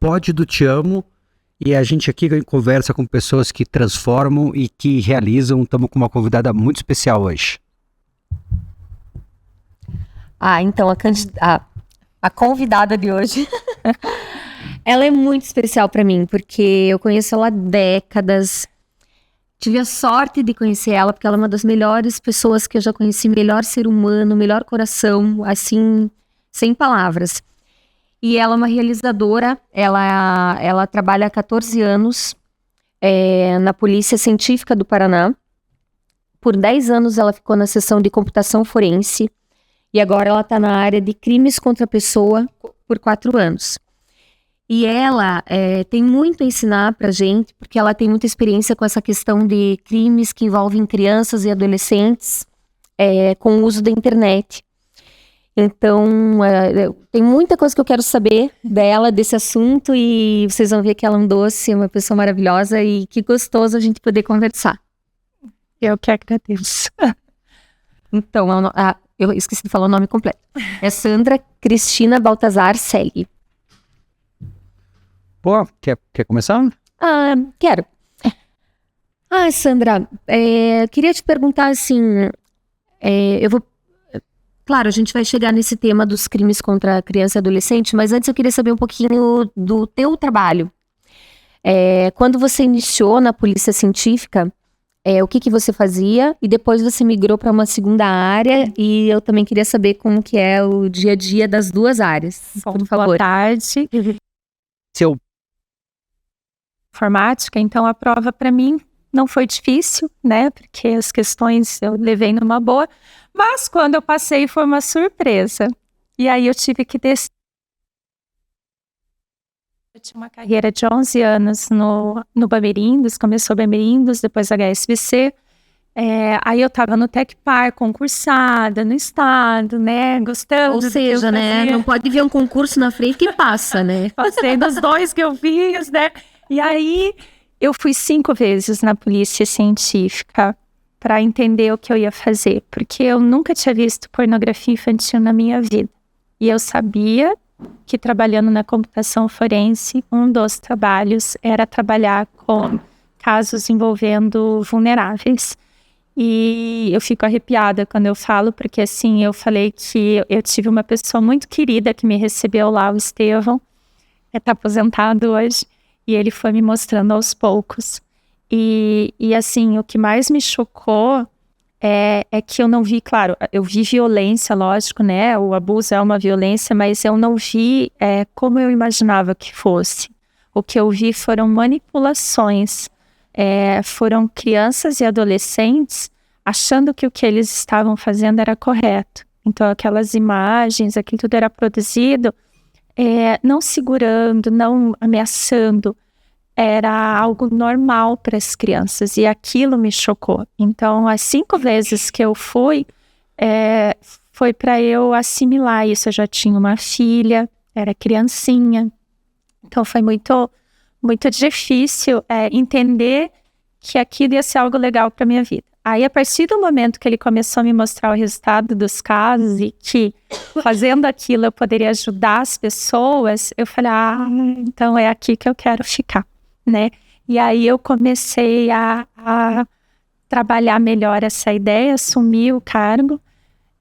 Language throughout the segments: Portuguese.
Pod do Te Amo, e a gente aqui conversa com pessoas que transformam e que realizam. Estamos com uma convidada muito especial hoje. Então a convidada de hoje, ela é muito especial para mim, porque eu conheço ela há décadas. Tive a sorte de conhecer ela, porque ela é uma das melhores pessoas que eu já conheci, melhor ser humano, melhor coração, assim, sem palavras. E ela é uma realizadora, ela trabalha há 14 anos na Polícia Científica do Paraná. Por 10 anos ela ficou na seção de computação forense, e agora ela está na área de crimes contra a pessoa por 4 anos. E ela tem muito a ensinar pra gente, porque ela tem muita experiência com essa questão de crimes que envolvem crianças e adolescentes com o uso da internet. Então, tem muita coisa que eu quero saber dela, desse assunto, e vocês vão ver que ela é um doce, uma pessoa maravilhosa, e que gostoso a gente poder conversar. Eu que agradeço. Então, eu esqueci de falar o nome completo. É Sandra Cristina Baltazar Selle. Pô, quer começar? Quero. Sandra, queria te perguntar assim, claro, a gente vai chegar nesse tema dos crimes contra a criança e adolescente, mas antes eu queria saber um pouquinho do teu trabalho. Quando você iniciou na Polícia Científica, o que você fazia, e depois você migrou para uma segunda área, e eu também queria saber como que é o dia a dia das duas áreas. Bom, por favor. Boa tarde. Seu Informática, então a prova para mim não foi difícil, né? Porque as questões eu levei numa boa, mas quando eu passei foi uma surpresa. E aí eu tive que descer. Eu tinha uma carreira de 11 anos no Bamerindos, começou Bamerindos, depois HSBC. Aí eu estava no Tecpar, concursada no estado, né? Gostando. Ou seja, né? Não pode ver um concurso na frente que passa, né? Passei dos 2 que eu fiz, né? E aí eu fui 5 vezes na Polícia Científica para entender o que eu ia fazer, porque eu nunca tinha visto pornografia infantil na minha vida. E eu sabia que trabalhando na computação forense, um dos trabalhos era trabalhar com casos envolvendo vulneráveis. E eu fico arrepiada quando eu falo, porque assim, eu falei que eu tive uma pessoa muito querida que me recebeu lá, o Estevão, está aposentado hoje, e ele foi me mostrando aos poucos. E assim, o que mais me chocou é que eu não vi, claro, eu vi violência, lógico, né? O abuso é uma violência, mas eu não vi como eu imaginava que fosse. O que eu vi foram manipulações, foram crianças e adolescentes achando que o que eles estavam fazendo era correto. Então, aquelas imagens, aquilo tudo era produzido não segurando, não ameaçando, era algo normal para as crianças, e aquilo me chocou. Então, as 5 vezes que eu fui, foi para eu assimilar isso. Eu já tinha uma filha, era criancinha, então foi muito, muito difícil entender que aquilo ia ser algo legal para minha vida. Aí, a partir do momento que ele começou a me mostrar o resultado dos casos e que fazendo aquilo eu poderia ajudar as pessoas, eu falei, então é aqui que eu quero ficar, né? E aí eu comecei a trabalhar melhor essa ideia, assumi o cargo,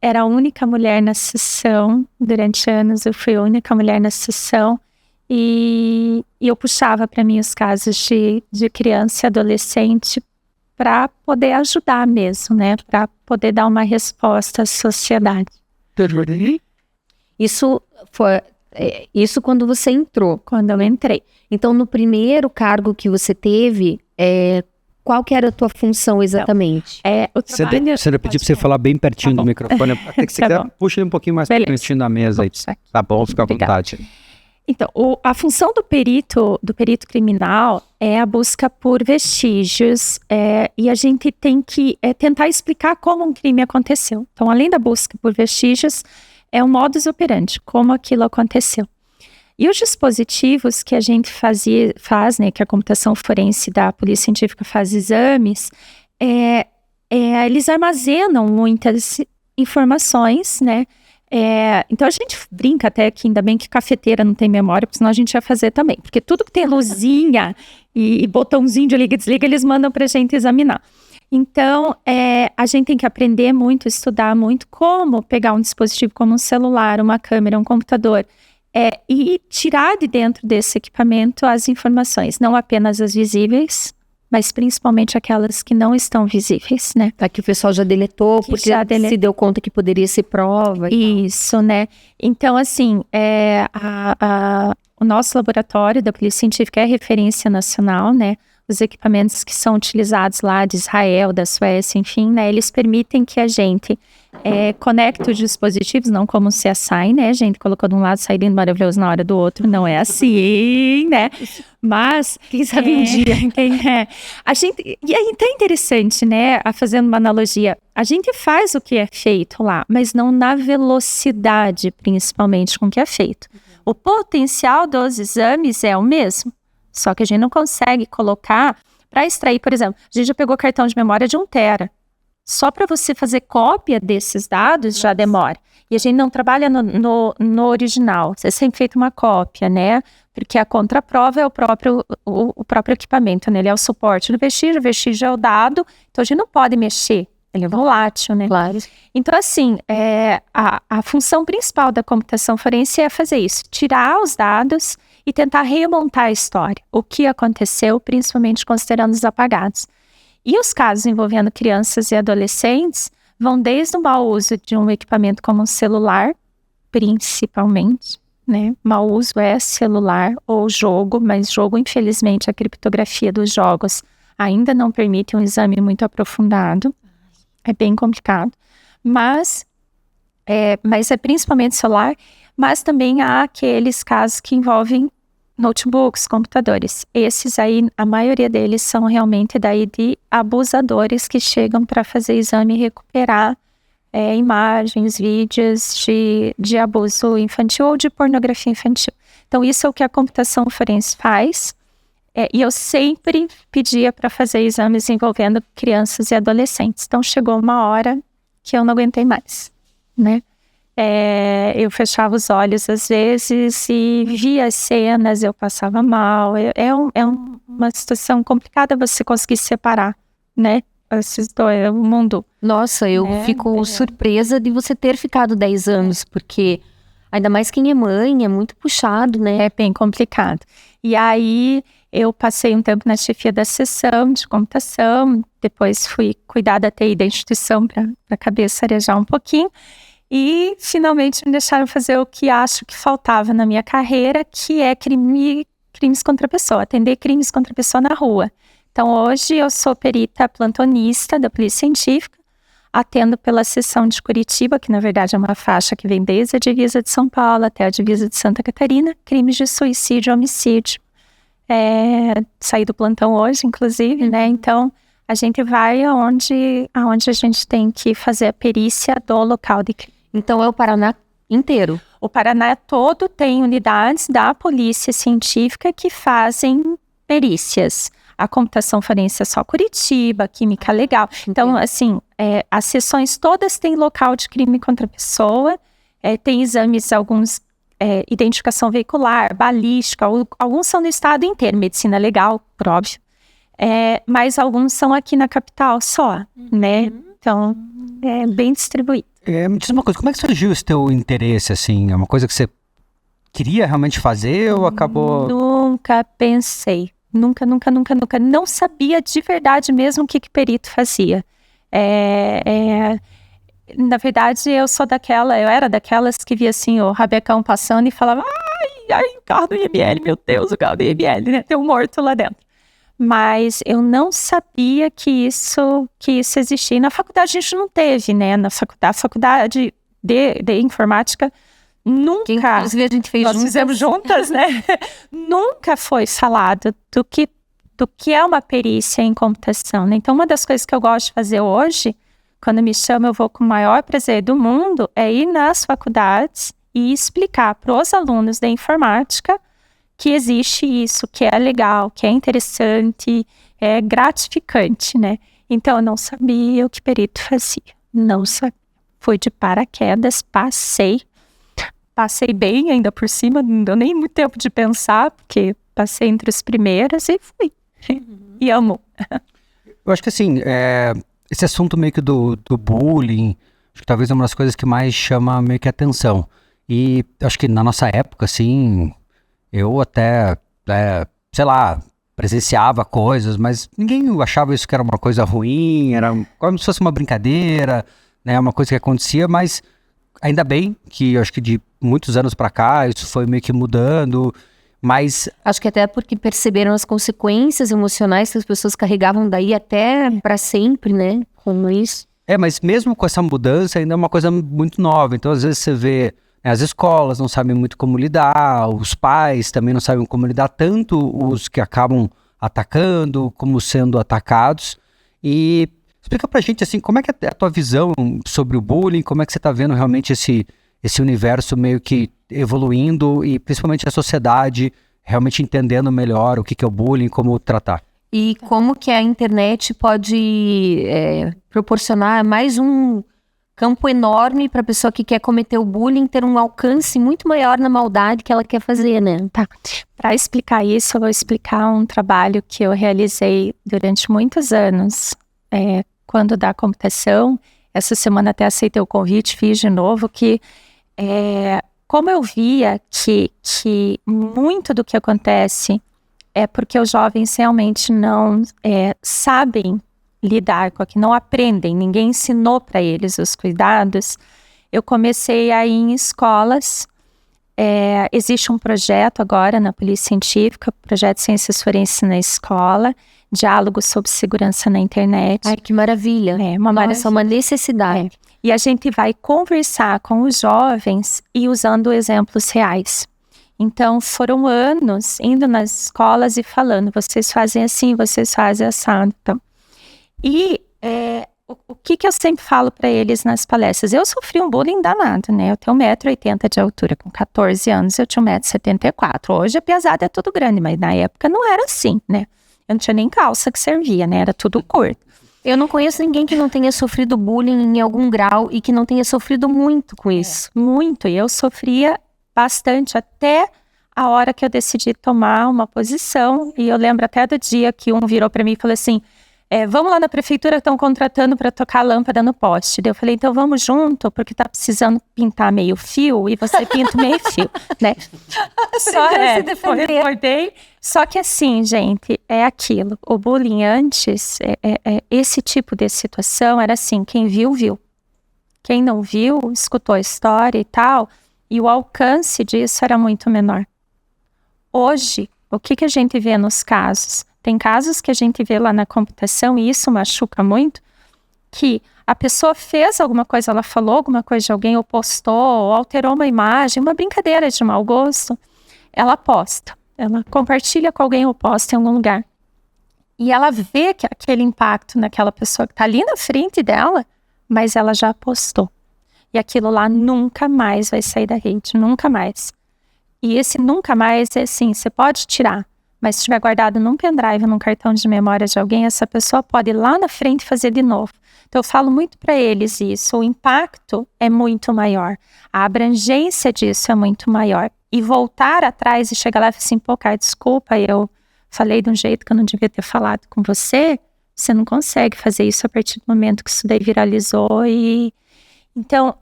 era a única mulher na seção, durante anos eu fui a única mulher na seção, e eu puxava para mim os casos de criança e adolescente para poder ajudar mesmo, né? Para poder dar uma resposta à sociedade. Isso quando você entrou. Quando eu entrei. Então, no primeiro cargo que você teve, qual que era a tua função exatamente? Você pediu para você falar bem pertinho do microfone. Até que você puxa ele um pouquinho mais pertinho da mesa aí. Tá bom, fica à vontade. Então, a função do perito criminal é a busca por vestígios, e a gente tem que tentar explicar como um crime aconteceu. Então, além da busca por vestígios, é o modus operandi, como aquilo aconteceu. E os dispositivos que a gente faz, né, que a computação forense da Polícia Científica faz exames, eles armazenam muitas informações, né, Então a gente brinca até que ainda bem que cafeteira não tem memória, porque senão a gente ia fazer também. Porque tudo que tem luzinha e botãozinho de liga e desliga, eles mandam pra gente examinar. Então, a gente tem que aprender muito, estudar muito como pegar um dispositivo como um celular, uma câmera, um computador, e tirar de dentro desse equipamento as informações, não apenas as visíveis, mas principalmente aquelas que não estão visíveis, né? Tá, que o pessoal já deletou, porque se deu conta que poderia ser prova. Isso, né? Então, assim, o nosso laboratório da Polícia Científica é referência nacional, né? Os equipamentos que são utilizados lá de Israel, da Suécia, enfim, né? Eles permitem que a gente conecte os dispositivos, não como o CSI, né? A gente colocou de um lado, sai lindo, maravilhoso na hora do outro. Não é assim, né? Mas, quem sabe um dia. A gente, e é até interessante, né? Fazendo uma analogia, a gente faz o que é feito lá, mas não na velocidade, principalmente, com que é feito. O potencial dos exames é o mesmo. Só que a gente não consegue colocar para extrair, por exemplo, a gente já pegou cartão de memória de 1 tera. Só para você fazer cópia desses dados já demora. E a gente não trabalha no original. Você sempre feito uma cópia, né? Porque a contraprova é o próprio equipamento, né? Ele é o suporte do vestígio, o vestígio é o dado, então a gente não pode mexer. Ele é volátil, né? Claro. Então, assim, a função principal da computação forense é fazer isso. Tirar os dados e tentar remontar a história. O que aconteceu, principalmente considerando os apagados. E os casos envolvendo crianças e adolescentes vão desde o mau uso de um equipamento como um celular, principalmente, né? Mau uso é celular ou jogo, mas jogo, infelizmente, a criptografia dos jogos ainda não permite um exame muito aprofundado. É bem complicado. Mas é principalmente celular, mas também há aqueles casos que envolvem notebooks, computadores. Esses aí, a maioria deles são realmente daí de abusadores que chegam para fazer exame e recuperar imagens, vídeos de abuso infantil ou de pornografia infantil. Então, isso é o que a computação forense faz. E eu sempre pedia para fazer exames envolvendo crianças e adolescentes. Então, chegou uma hora que eu não aguentei mais, né? Eu fechava os olhos às vezes e via as cenas, eu passava mal. Uma situação complicada você conseguir separar, né? Esses dois, o mundo. Nossa, eu fico surpresa de você ter ficado 10 anos, porque ainda mais quem é mãe, é muito puxado, né? É bem complicado. E aí, eu passei um tempo na chefia da seção de computação, depois fui cuidar da TI da instituição para a cabeça arejar um pouquinho. E, finalmente, me deixaram fazer o que acho que faltava na minha carreira, que é crimes contra a pessoa, atender crimes contra a pessoa na rua. Então, hoje, eu sou perita plantonista da Polícia Científica, atendo pela seção de Curitiba, que, na verdade, é uma faixa que vem desde a divisa de São Paulo até a divisa de Santa Catarina, crimes de suicídio e homicídio. Saí do plantão hoje, inclusive, né? Então, a gente vai aonde a gente tem que fazer a perícia do local de crime. Então é o Paraná inteiro? O Paraná todo tem unidades da Polícia Científica que fazem perícias. A computação forense é só Curitiba, Química Legal. Então, assim, as sessões todas têm local de crime contra a pessoa, tem exames, alguns, identificação veicular, balística, alguns são no estado inteiro, medicina legal, por óbvio. Mas alguns são aqui na capital só, né? Então, é bem distribuído. Me diz uma coisa, como é que surgiu esse teu interesse, assim? É uma coisa que você queria realmente fazer ou acabou... Nunca pensei. Nunca. Não sabia de verdade mesmo o que perito fazia. Na verdade, eu era daquelas que via assim, o rabecão passando e falava, ai, o carro do IML, meu Deus, o carro do IML, né? Tem um morto lá dentro. Mas eu não sabia que isso existia. E na faculdade a gente não teve, né? Na faculdade de informática, nunca... Inclusive a gente fez nós fizemos juntas, né? Nunca foi falado do que é uma perícia em computação, né? Então, uma das coisas que eu gosto de fazer hoje, quando me chamam, eu vou com o maior prazer do mundo, é ir nas faculdades e explicar para os alunos da informática que existe isso, que é legal, que é interessante, é gratificante, né? Então, eu não sabia o que perito fazia. Não sabia. fui de paraquedas, passei bem ainda por cima, não deu nem muito tempo de pensar, porque passei entre os primeiros e fui. E amo. Eu acho que assim, esse assunto meio que do bullying, acho que talvez é uma das coisas que mais chama meio que atenção. E acho que na nossa época, assim, eu até, sei lá, presenciava coisas, mas ninguém achava isso que era uma coisa ruim, era como se fosse uma brincadeira, né, uma coisa que acontecia, mas ainda bem que eu acho que de muitos anos pra cá isso foi meio que mudando, mas Acho que até porque perceberam as consequências emocionais que as pessoas carregavam daí até pra sempre, né? Com isso. mas mesmo com essa mudança ainda é uma coisa muito nova, então às vezes você vê, né, as escolas não sabem muito como lidar, os pais também não sabem como lidar, tanto os que acabam atacando como sendo atacados. E explica pra gente assim, como é que é a tua visão sobre o bullying, como é que você tá vendo realmente esse universo meio que evoluindo e principalmente a sociedade realmente entendendo melhor o que que é o bullying, como tratar. E como que a internet pode proporcionar mais um campo enorme para a pessoa que quer cometer o bullying ter um alcance muito maior na maldade que ela quer fazer, né? Tá. Para explicar isso, eu vou explicar um trabalho que eu realizei durante muitos anos, quando da computação. Essa semana até aceitei o convite, fiz de novo, que como eu via que muito do que acontece é porque os jovens realmente não sabem lidar com aquilo, não aprendem, ninguém ensinou para eles os cuidados. Eu comecei a ir em escolas. Existe um projeto agora na Polícia Científica, projeto Ciências Forenses na Escola, diálogo sobre segurança na internet. Ai, que maravilha. Nossa, é uma necessidade. E a gente vai conversar com os jovens e usando exemplos reais. Então, foram anos indo nas escolas e falando, vocês fazem assim, vocês fazem assado. Então. E o que eu sempre falo para eles nas palestras? Eu sofri um bullying danado, né? Eu tenho 1,80 m de altura, com 14 anos eu tinha 1,74 m. Hoje a pesada é tudo grande, mas na época não era assim, né? Eu não tinha nem calça que servia, né? Era tudo curto. Eu não conheço ninguém que não tenha sofrido bullying em algum grau e que não tenha sofrido muito com isso. Muito, e eu sofria bastante até a hora que eu decidi tomar uma posição. E eu lembro até do dia que um virou para mim e falou assim, vamos lá na prefeitura, estão contratando para tocar lâmpada no poste. Daí eu falei, então vamos junto, porque tá precisando pintar meio fio e você pinta meio fio, né? Só que assim, gente, é aquilo. O bullying antes, esse tipo de situação era assim, quem viu, viu. Quem não viu, escutou a história e tal, e o alcance disso era muito menor. Hoje, o que a gente vê nos casos? Tem casos que a gente vê lá na computação, e isso machuca muito, que a pessoa fez alguma coisa, ela falou alguma coisa de alguém, ou postou, ou alterou uma imagem, uma brincadeira de mau gosto, ela posta, ela compartilha com alguém ou posta em algum lugar. E ela vê que aquele impacto naquela pessoa que está ali na frente dela, mas ela já postou. E aquilo lá nunca mais vai sair da rede, nunca mais. E esse nunca mais é assim, você pode tirar, mas se estiver guardado num pendrive, num cartão de memória de alguém, essa pessoa pode ir lá na frente fazer de novo. Então eu falo muito para eles isso, o impacto é muito maior, a abrangência disso é muito maior. E voltar atrás e chegar lá e falar assim, pô, cara, desculpa, eu falei de um jeito que eu não devia ter falado com você, você não consegue fazer isso a partir do momento que isso daí viralizou. E então,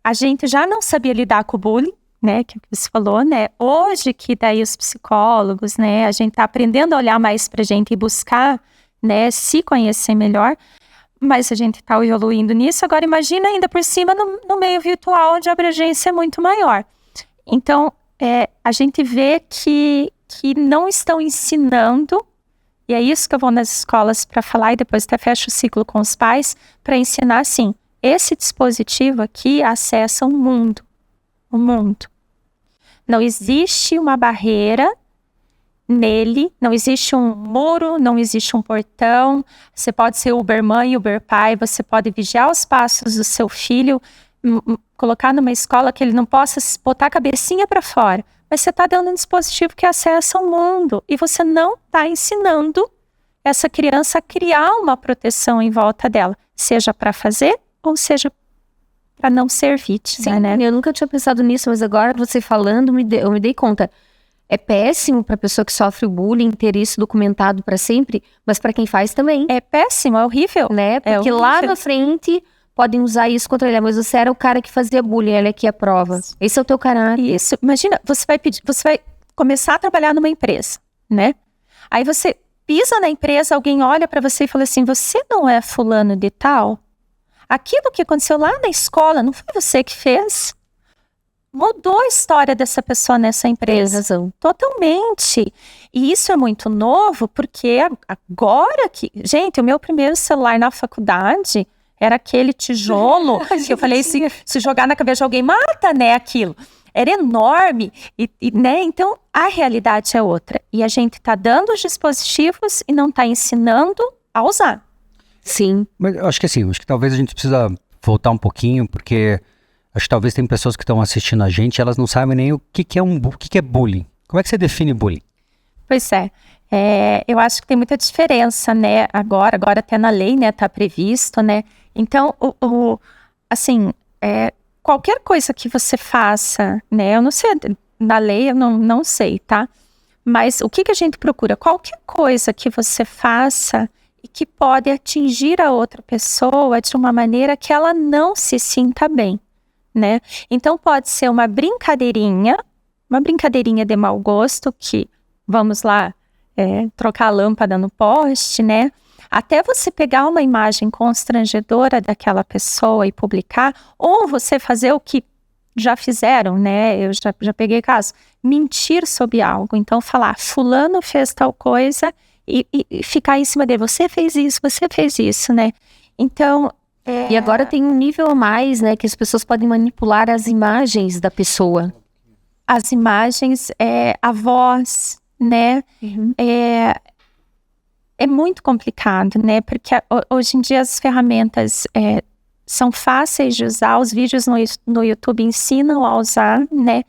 a gente já não sabia lidar com o bullying, né, que você falou, né, hoje que daí os psicólogos, né, a gente tá aprendendo a olhar mais pra gente e buscar, né, se conhecer melhor, mas a gente tá evoluindo nisso. Agora imagina ainda por cima no meio virtual, onde a abrangência é muito maior. Então, a gente vê que não estão ensinando, e é isso que eu vou nas escolas para falar, e depois até fecho o ciclo com os pais, para ensinar assim, esse dispositivo aqui acessa o mundo. Não existe uma barreira nele, não existe um muro, não existe um portão. Você pode ser Ubermãe, Uberpai, você pode vigiar os passos do seu filho, colocar numa escola que ele não possa botar a cabecinha para fora. Mas você está dando um dispositivo que acessa o mundo e você não está ensinando essa criança a criar uma proteção em volta dela, seja para fazer ou seja, para não ser vítima, Sim, né? eu nunca tinha pensado nisso, mas agora você falando, eu me dei conta. É péssimo para a pessoa que sofre o bullying ter isso documentado para sempre, mas para quem faz também, É péssimo, é horrível. né? Porque lá na frente podem usar isso contra ele. Mas você era o cara que fazia bullying, olha aqui a prova. Esse é o teu caráter. Isso, imagina, você vai começar a trabalhar numa empresa, né? Aí você pisa na empresa, alguém olha para você e fala assim, você não é fulano de tal? Aquilo que aconteceu lá na escola, não foi você que fez? Mudou a história dessa pessoa nessa Tem empresa. razão. Totalmente. E isso é muito novo, porque agora que... Gente, o meu primeiro celular na faculdade era aquele tijolo que eu falei, se jogar na cabeça de alguém, mata, né, aquilo. Era enorme, né? Então, a realidade é outra. E a gente está dando os dispositivos e não está ensinando a usar. Sim. Mas eu acho que assim, acho que talvez a gente precisa voltar um pouquinho, porque acho que talvez tem pessoas que estão assistindo a gente, elas não sabem nem o que é o que é bullying. Como é que você define bullying? Pois é. Eu acho que tem muita diferença, né? Agora até na lei, né? Tá previsto, né? Então, qualquer coisa que você faça, né? Eu não sei, na lei eu não sei, tá? Mas o que a gente procura? Qualquer coisa que você faça e que pode atingir a outra pessoa de uma maneira que ela não se sinta bem, né? Então, pode ser uma brincadeirinha de mau gosto que, vamos lá, trocar a lâmpada no poste, né? Até você pegar uma imagem constrangedora daquela pessoa e publicar, ou você fazer o que já fizeram, né? Eu já peguei caso, mentir sobre algo. Então, falar, fulano fez tal coisa e ficar em cima dele. Você fez isso, né? Então... E agora tem um nível a mais, né? Que as pessoas podem manipular as imagens da pessoa. As imagens, a voz, né? Uhum. É muito complicado, né? Porque hoje em dia as ferramentas são fáceis de usar, os vídeos no YouTube ensinam a usar, né?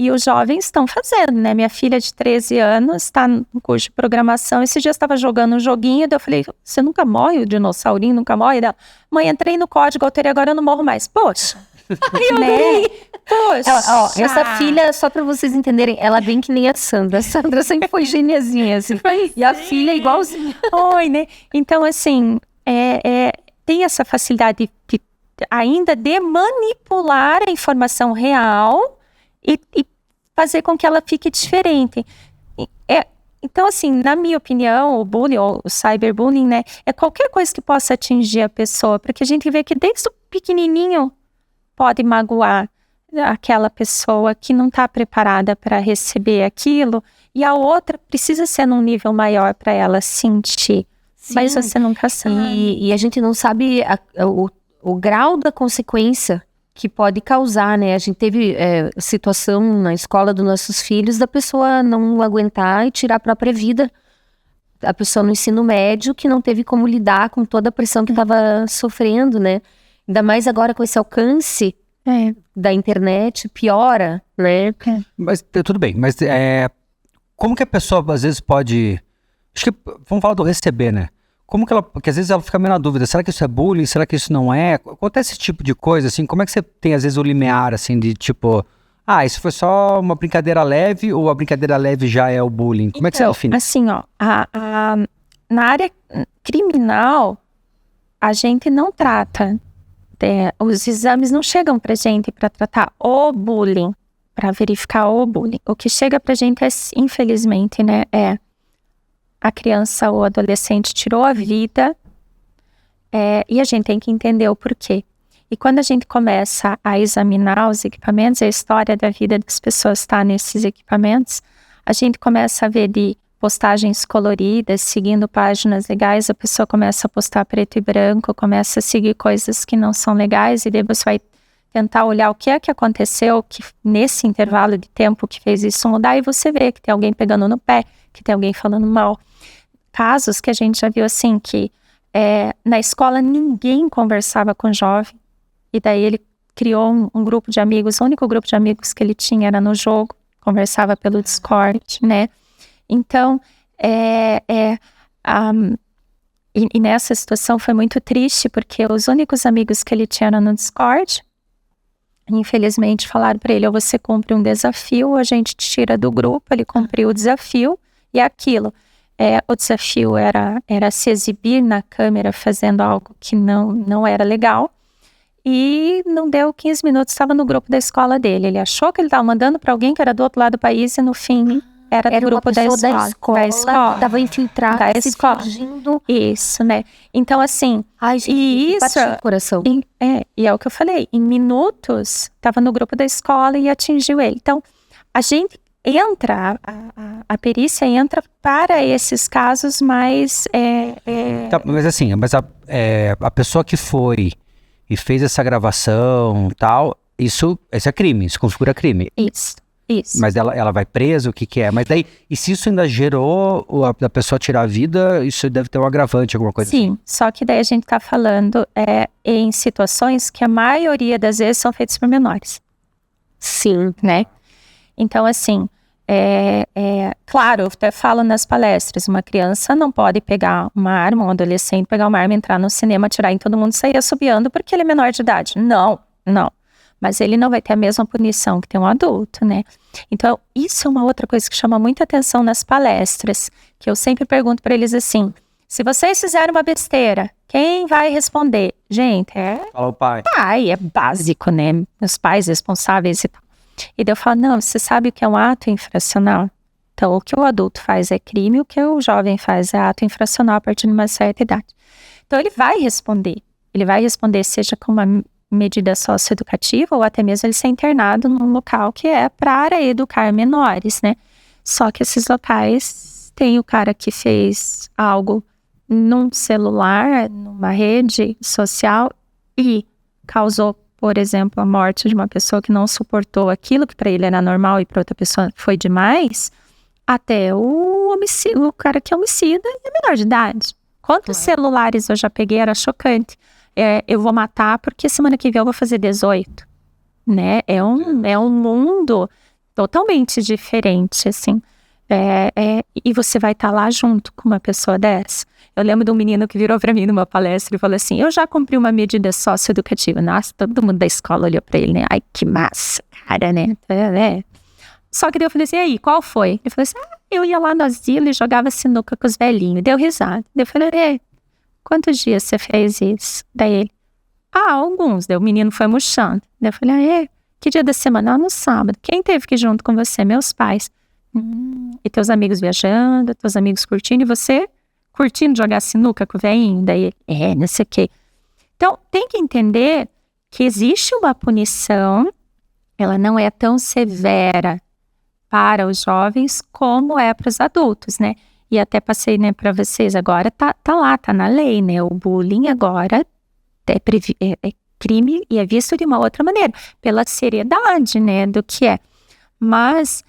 E os jovens estão fazendo, né? Minha filha de 13 anos está no curso de programação. Esse dia estava jogando um joguinho, daí eu falei, você nunca morre, o dinossaurinho nunca morre? Dela, mãe, entrei no código, alterei, agora eu não morro mais. Poxa! Né? Poxa! Essa filha, só pra vocês entenderem, ela é bem que nem a Sandra. A Sandra sempre foi geniazinha, assim. E a filha é igualzinha. Oi, né? Então, assim, tem essa facilidade ainda de manipular a informação real e fazer com que ela fique diferente. Então, assim, na minha opinião, o bullying, ou o cyberbullying, né, é qualquer coisa que possa atingir a pessoa, porque a gente vê que desde o pequenininho pode magoar aquela pessoa que não está preparada para receber aquilo, e a outra precisa ser num nível maior para ela sentir. Sim. Mas você nunca sabe. E a gente não sabe o grau da consequência que pode causar, né? A gente teve situação na escola dos nossos filhos da pessoa não aguentar e tirar a própria vida. A pessoa no ensino médio que não teve como lidar com toda a pressão que estava sofrendo, né? Ainda mais agora com esse alcance da internet, piora, né? Mas tudo bem, mas como que a pessoa às vezes pode... Acho que vamos falar do receber, né? Como que ela... Porque às vezes ela fica meio na dúvida, será que isso é bullying? Será que isso não é? Acontece esse tipo de coisa, assim, como é que você tem às vezes o limiar, assim, de tipo... isso foi só uma brincadeira leve ou a brincadeira leve já é o bullying? Como é que você define? Assim, ó, na área criminal, a gente não trata, os exames não chegam pra gente para tratar o bullying, para verificar o bullying. O que chega pra gente infelizmente, né, a criança ou adolescente tirou a vida e a gente tem que entender o porquê. E quando a gente começa a examinar os equipamentos, a história da vida das pessoas está nesses equipamentos, a gente começa a ver de postagens coloridas, seguindo páginas legais, a pessoa começa a postar preto e branco, começa a seguir coisas que não são legais, e daí você vai tentar olhar o que é que aconteceu que, nesse intervalo de tempo que fez isso mudar, e você vê que tem alguém pegando no pé, que tem alguém falando mal. Casos que a gente já viu assim, que na escola ninguém conversava com o jovem, e daí ele criou um grupo de amigos, o único grupo de amigos que ele tinha era no jogo, conversava pelo Discord, né? Então, E nessa situação foi muito triste, porque os únicos amigos que ele tinha no Discord, infelizmente falaram para ele, ou você cumpre um desafio, ou a gente te tira do grupo. Ele cumpriu o desafio, e aquilo. O desafio era se exibir na câmera fazendo algo que não era legal. E não deu 15 minutos, estava no grupo da escola dele. Ele achou que ele estava mandando para alguém que era do outro lado do país, e no fim era do grupo da escola. Estava infiltrada, da escola. Fingindo. Isso, né? Então, assim... Ai, gente, e isso... partiu o coração. E é o que eu falei. Em minutos, estava no grupo da escola e atingiu ele. Então, a gente entra, a perícia entra para esses casos mais... Tá, mas assim, a pessoa que foi e fez essa gravação tal, isso é crime, isso configura crime. Isso. Mas ela vai presa, o que é? Mas daí, e se isso ainda gerou a pessoa tirar a vida, isso deve ter um agravante, alguma coisa assim? Sim, só que daí a gente está falando em situações que a maioria das vezes são feitas por menores. Sim. Né? Então, assim, claro, eu até falo nas palestras, uma criança não pode pegar uma arma, um adolescente pegar uma arma, entrar no cinema, atirar em todo mundo e sair assobiando porque ele é menor de idade. Não. Mas ele não vai ter a mesma punição que tem um adulto, né? Então, isso é uma outra coisa que chama muita atenção nas palestras, que eu sempre pergunto para eles assim, se vocês fizerem uma besteira, quem vai responder? Gente, Fala o pai. É básico, né? Os pais responsáveis e tal. E daí eu falo, não, você sabe o que é um ato infracional? Então, o que o adulto faz é crime, o que o jovem faz é ato infracional a partir de uma certa idade. Então, ele vai responder seja com uma medida socioeducativa ou até mesmo ele ser internado num local que é para educar menores, né? Só que esses locais tem o cara que fez algo num celular, numa rede social e causou, por exemplo, a morte de uma pessoa que não suportou aquilo que para ele era normal e para outra pessoa foi demais, até o cara que é homicida é menor de idade. Quantos celulares eu já peguei, era chocante. Eu vou matar porque semana que vem eu vou fazer 18, né? É um mundo totalmente diferente, assim. E você vai estar lá junto com uma pessoa dessa. Eu lembro de um menino que virou para mim numa palestra e falou assim, eu já cumpri uma medida socioeducativa. Nossa, todo mundo da escola olhou para ele, né? Ai, que massa, cara, né? Só que daí eu falei assim, e aí, qual foi? Ele falou assim, eu ia lá no asilo e jogava sinuca com os velhinhos. Deu risada. Daí eu falei, quantos dias você fez isso? Daí ele, alguns. Daí o menino foi murchando. Daí eu falei, que dia da semana? No sábado. Quem teve que ir junto com você? Meus pais. E teus amigos viajando, teus amigos curtindo, e você curtindo jogar sinuca com o velhinho? Daí ele, não sei o quê. Então, tem que entender que existe uma punição, ela não é tão severa para os jovens como é para os adultos, né? E até passei, né, para vocês, agora tá lá, tá na lei, né? O bullying agora é crime e é visto de uma outra maneira, pela seriedade, né, do que é. Mas,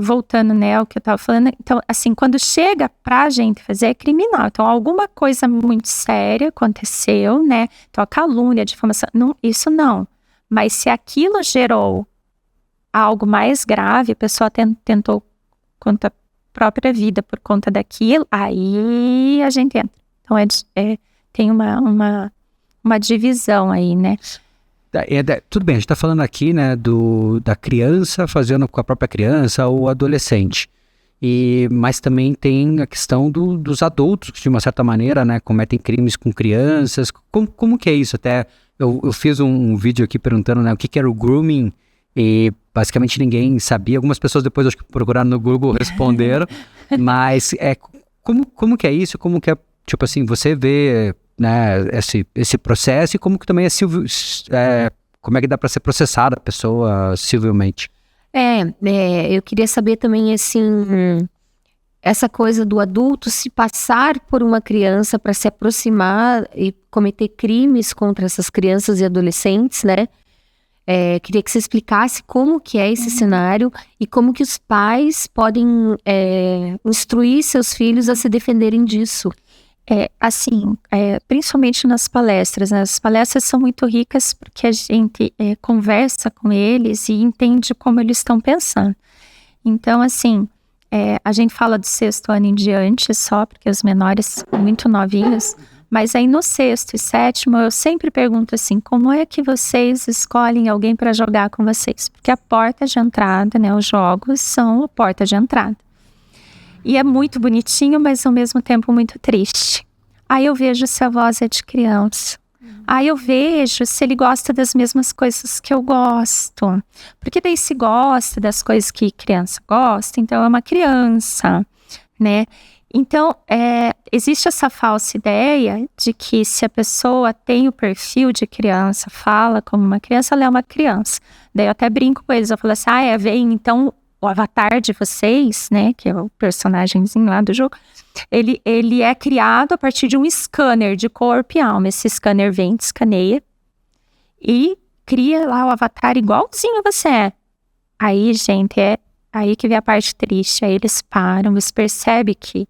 voltando, né, ao que eu tava falando, então, assim, quando chega pra gente fazer, é criminal. Então, alguma coisa muito séria aconteceu, né? Então, a calúnia, a difamação, isso não. Mas se aquilo gerou algo mais grave, a pessoa tentou contra a própria vida por conta daquilo, aí a gente entra. Então, tem uma divisão aí, né? Tudo bem, a gente está falando aqui, né, da criança fazendo com a própria criança ou adolescente. Mas também tem a questão dos adultos, que de uma certa maneira, né, cometem crimes com crianças. Como que é isso? Até eu fiz um vídeo aqui perguntando, né, o que era o grooming, e basicamente ninguém sabia. Algumas pessoas depois acho que procuraram no Google, responderam. Mas como que é isso? Como que é, tipo assim, você vê, né, esse processo, e como que também como é que dá para ser processada a pessoa civilmente? Eu queria saber também, assim, essa coisa do adulto se passar por uma criança para se aproximar e cometer crimes contra essas crianças e adolescentes, né? Queria que você explicasse como que é esse cenário e como que os pais podem instruir seus filhos a se defenderem disso. Principalmente nas palestras, né? As palestras são muito ricas porque a gente conversa com eles e entende como eles estão pensando. Então, assim, A gente fala do 6º ano em diante só, porque os menores são muito novinhos, mas aí no 6º e 7º eu sempre pergunto assim, como é que vocês escolhem alguém para jogar com vocês? Porque a porta de entrada, né, os jogos são a porta de entrada. E é muito bonitinho, mas ao mesmo tempo muito triste. Aí eu vejo se a voz é de criança. Aí eu vejo se ele gosta das mesmas coisas que eu gosto. Porque daí se gosta das coisas que criança gosta, então é uma criança, né? Então, existe essa falsa ideia de que se a pessoa tem o perfil de criança, fala como uma criança, ela é uma criança. Daí eu até brinco com eles, eu falo assim, vem então o avatar de vocês, né, que é o personagemzinho lá do jogo, ele é criado a partir de um scanner de corpo e alma. Esse scanner vem, escaneia e cria lá o avatar igualzinho você é. Aí, gente, é aí que vem a parte triste. Aí eles param, você percebe que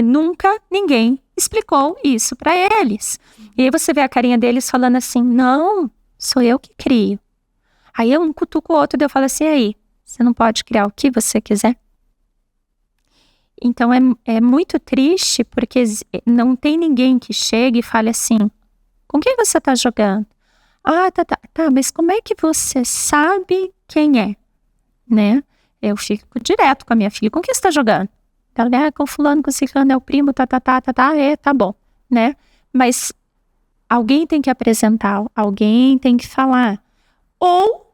nunca ninguém explicou isso pra eles. E aí você vê a carinha deles falando assim, não, sou eu que crio. Aí um cutuca o outro e eu falo assim, aí, você não pode criar o que você quiser? Então é muito triste porque não tem ninguém que chegue e fale assim, com quem você tá jogando? Tá, mas como é que você sabe quem é? Né? Eu fico direto com a minha filha, com quem você tá jogando? Ela, com fulano, com ciclano, é o primo, tá bom, né? Mas alguém tem que apresentar, alguém tem que falar. Ou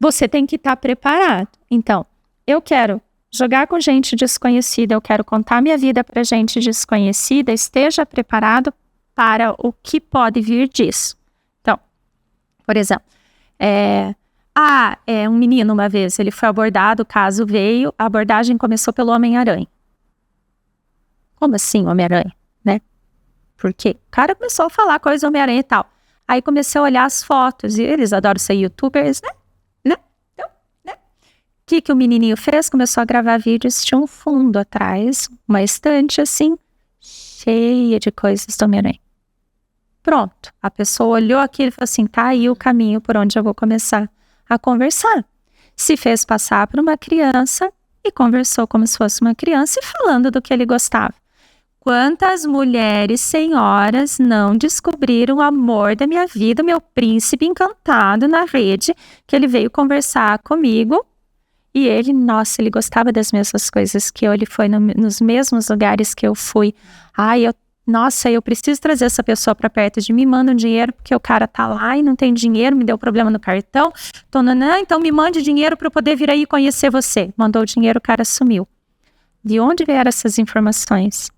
você tem que estar preparado. Então, eu quero jogar com gente desconhecida, eu quero contar minha vida para gente desconhecida, esteja preparado para o que pode vir disso. Então, por exemplo, um menino uma vez, ele foi abordado, o caso veio, a abordagem começou pelo Homem-Aranha. Como assim Homem-Aranha, né? Porque o cara começou a falar coisa do Homem-Aranha e tal. Aí comecei a olhar as fotos, e eles adoram ser youtubers, né? Então, né? O que o menininho fez? Começou a gravar vídeos, tinha um fundo atrás, uma estante assim, cheia de coisas do Homem-Aranha. Pronto, a pessoa olhou aquilo e falou assim, tá aí o caminho por onde eu vou começar a conversar. Se fez passar por uma criança e conversou como se fosse uma criança e falando do que ele gostava. Quantas mulheres, senhoras, não descobriram o amor da minha vida, meu príncipe encantado na rede, que ele veio conversar comigo e ele, nossa, ele gostava das mesmas coisas que eu, ele foi nos mesmos lugares que eu fui. Eu preciso trazer essa pessoa para perto de mim, manda um dinheiro, porque o cara tá lá e não tem dinheiro, me deu problema no cartão, então me mande dinheiro para eu poder vir aí conhecer você. Mandou o dinheiro, o cara sumiu. De onde vieram essas informações?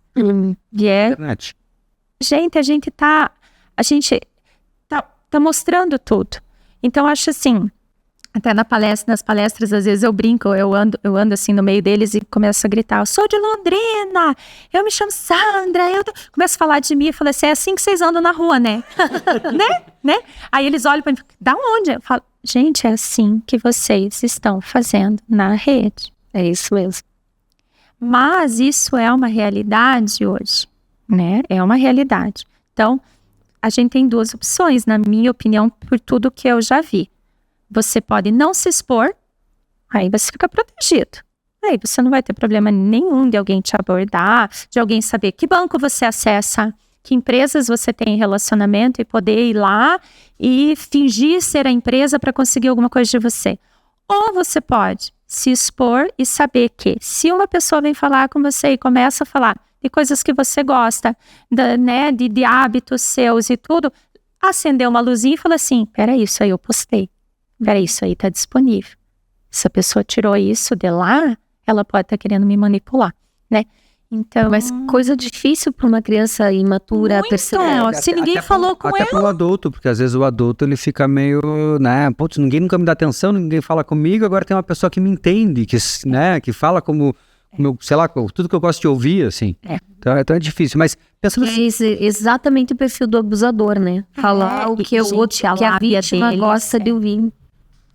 Internet. Gente, a gente tá mostrando tudo. Então, acho assim, até nas palestras, às vezes eu brinco, eu ando assim no meio deles e começo a gritar, eu sou de Londrina, eu me chamo Sandra, começo a falar de mim e falo assim, é assim que vocês andam na rua, né? né? Aí eles olham para mim, da onde? Eu falo, gente, é assim que vocês estão fazendo na rede. É isso mesmo. Mas isso é uma realidade hoje, né? É uma realidade. Então, a gente tem duas opções, na minha opinião, por tudo que eu já vi. Você pode não se expor, aí você fica protegido. Aí você não vai ter problema nenhum de alguém te abordar, de alguém saber que banco você acessa, que empresas você tem em relacionamento e poder ir lá e fingir ser a empresa para conseguir alguma coisa de você. Ou você pode se expor e saber que se uma pessoa vem falar com você e começa a falar de coisas que você gosta, de hábitos seus e tudo, acender uma luzinha e falar assim, peraí, isso aí eu postei. Peraí, isso aí tá disponível. Se a pessoa tirou isso de lá, ela pode estar querendo me manipular, né? Então, mas coisa difícil para uma criança imatura perceber. Se ninguém falou com ela. Até pro adulto, porque às vezes o adulto ele fica meio, né? Putz, ninguém nunca me dá atenção, ninguém fala comigo, agora tem uma pessoa que me entende, que fala como sei lá, tudo que eu gosto de ouvir, assim. Então é difícil, mas pensando assim... É exatamente o perfil do abusador, né? Falar o que o outro, que a vítima gosta de ouvir.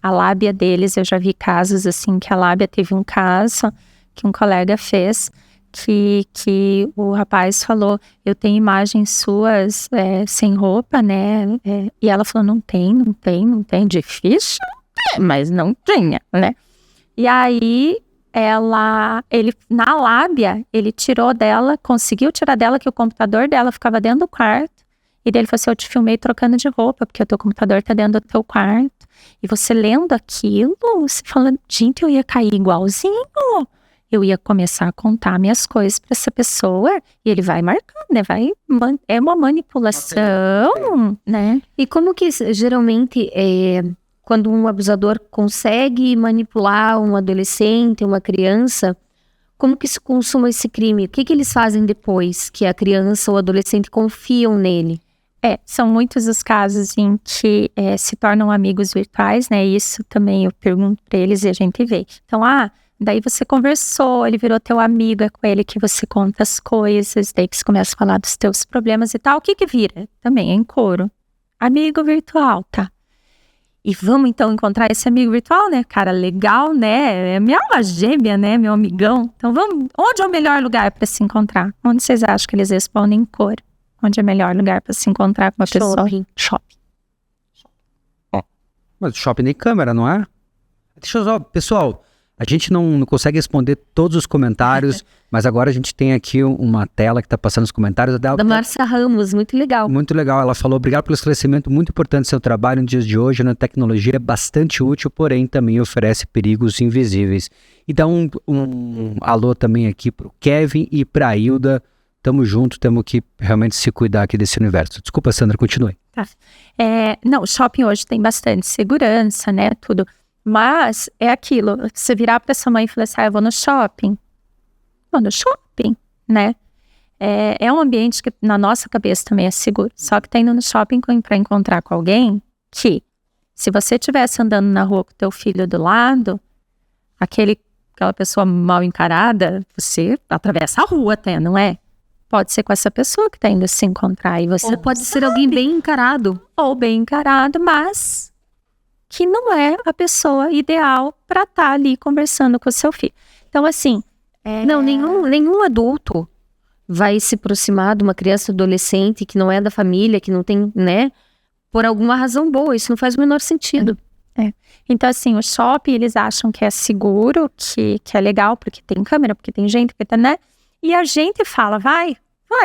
A lábia deles, eu já vi casos assim, que a lábia teve um caso que um colega fez, que o rapaz falou, eu tenho imagens suas sem roupa, né? E ela falou, não tem, difícil, mas não tinha, né? E aí ele na lábia, ele tirou dela, conseguiu tirar dela que o computador dela ficava dentro do quarto. E daí ele falou assim, eu te filmei trocando de roupa, porque o teu computador tá dentro do teu quarto. E você lendo aquilo, você falando, gente, eu ia cair igualzinho. Eu ia começar a contar minhas coisas pra essa pessoa, e ele vai marcando, né? É uma manipulação, né? E como que geralmente, quando um abusador consegue manipular um adolescente, uma criança, como que se consuma esse crime? O que eles fazem depois que a criança ou o adolescente confiam nele? São muitos os casos em que se tornam amigos virtuais, né? Isso também eu pergunto pra eles e a gente vê. Então, daí você conversou, ele virou teu amigo, é com ele que você conta as coisas, daí que você começa a falar dos teus problemas e tal. O que vira? Também é em coro. Amigo virtual, tá? E vamos então encontrar esse amigo virtual, né? Cara, legal, né? É minha alma gêmea, né? Meu amigão. Então vamos, onde é o melhor lugar para se encontrar? Onde vocês acham que eles respondem em coro? Onde é o melhor lugar para se encontrar com uma pessoa? Shopping. Mas o shopping tem câmera, não é? Deixa eu só... Pessoal, a gente não consegue responder todos os comentários, mas agora a gente tem aqui uma tela que está passando os comentários. Da Márcia Ramos, muito legal. Muito legal. Ela falou, obrigado pelo esclarecimento, muito importante seu trabalho nos dias de hoje. A tecnologia é bastante útil, porém também oferece perigos invisíveis. E dá um alô também aqui pro Kevin e pra Hilda. Tamo junto, temos que realmente se cuidar aqui desse universo. Desculpa, Sandra, continue. Tá. Não, shopping hoje tem bastante segurança, né, tudo. Mas é aquilo, você virar pra sua mãe e falar assim, eu vou no shopping. Vou no shopping, né? É um ambiente que na nossa cabeça também é seguro. Só que tá indo no shopping pra encontrar com alguém que, se você estivesse andando na rua com teu filho do lado, aquela pessoa mal encarada, você atravessa a rua até, não é? Pode ser com essa pessoa que tá indo se encontrar. E você Ou pode ser alguém bem encarado. Ou bem encarado, mas que não é a pessoa ideal para estar ali conversando com o seu filho. Então, assim... Não, nenhum adulto vai se aproximar de uma criança ou adolescente que não é da família, que não tem, né? Por alguma razão boa. Isso não faz o menor sentido. Então, assim, o shopping, eles acham que é seguro, que é legal, porque tem câmera, porque tem gente, porque tá, né? E a gente fala, vai,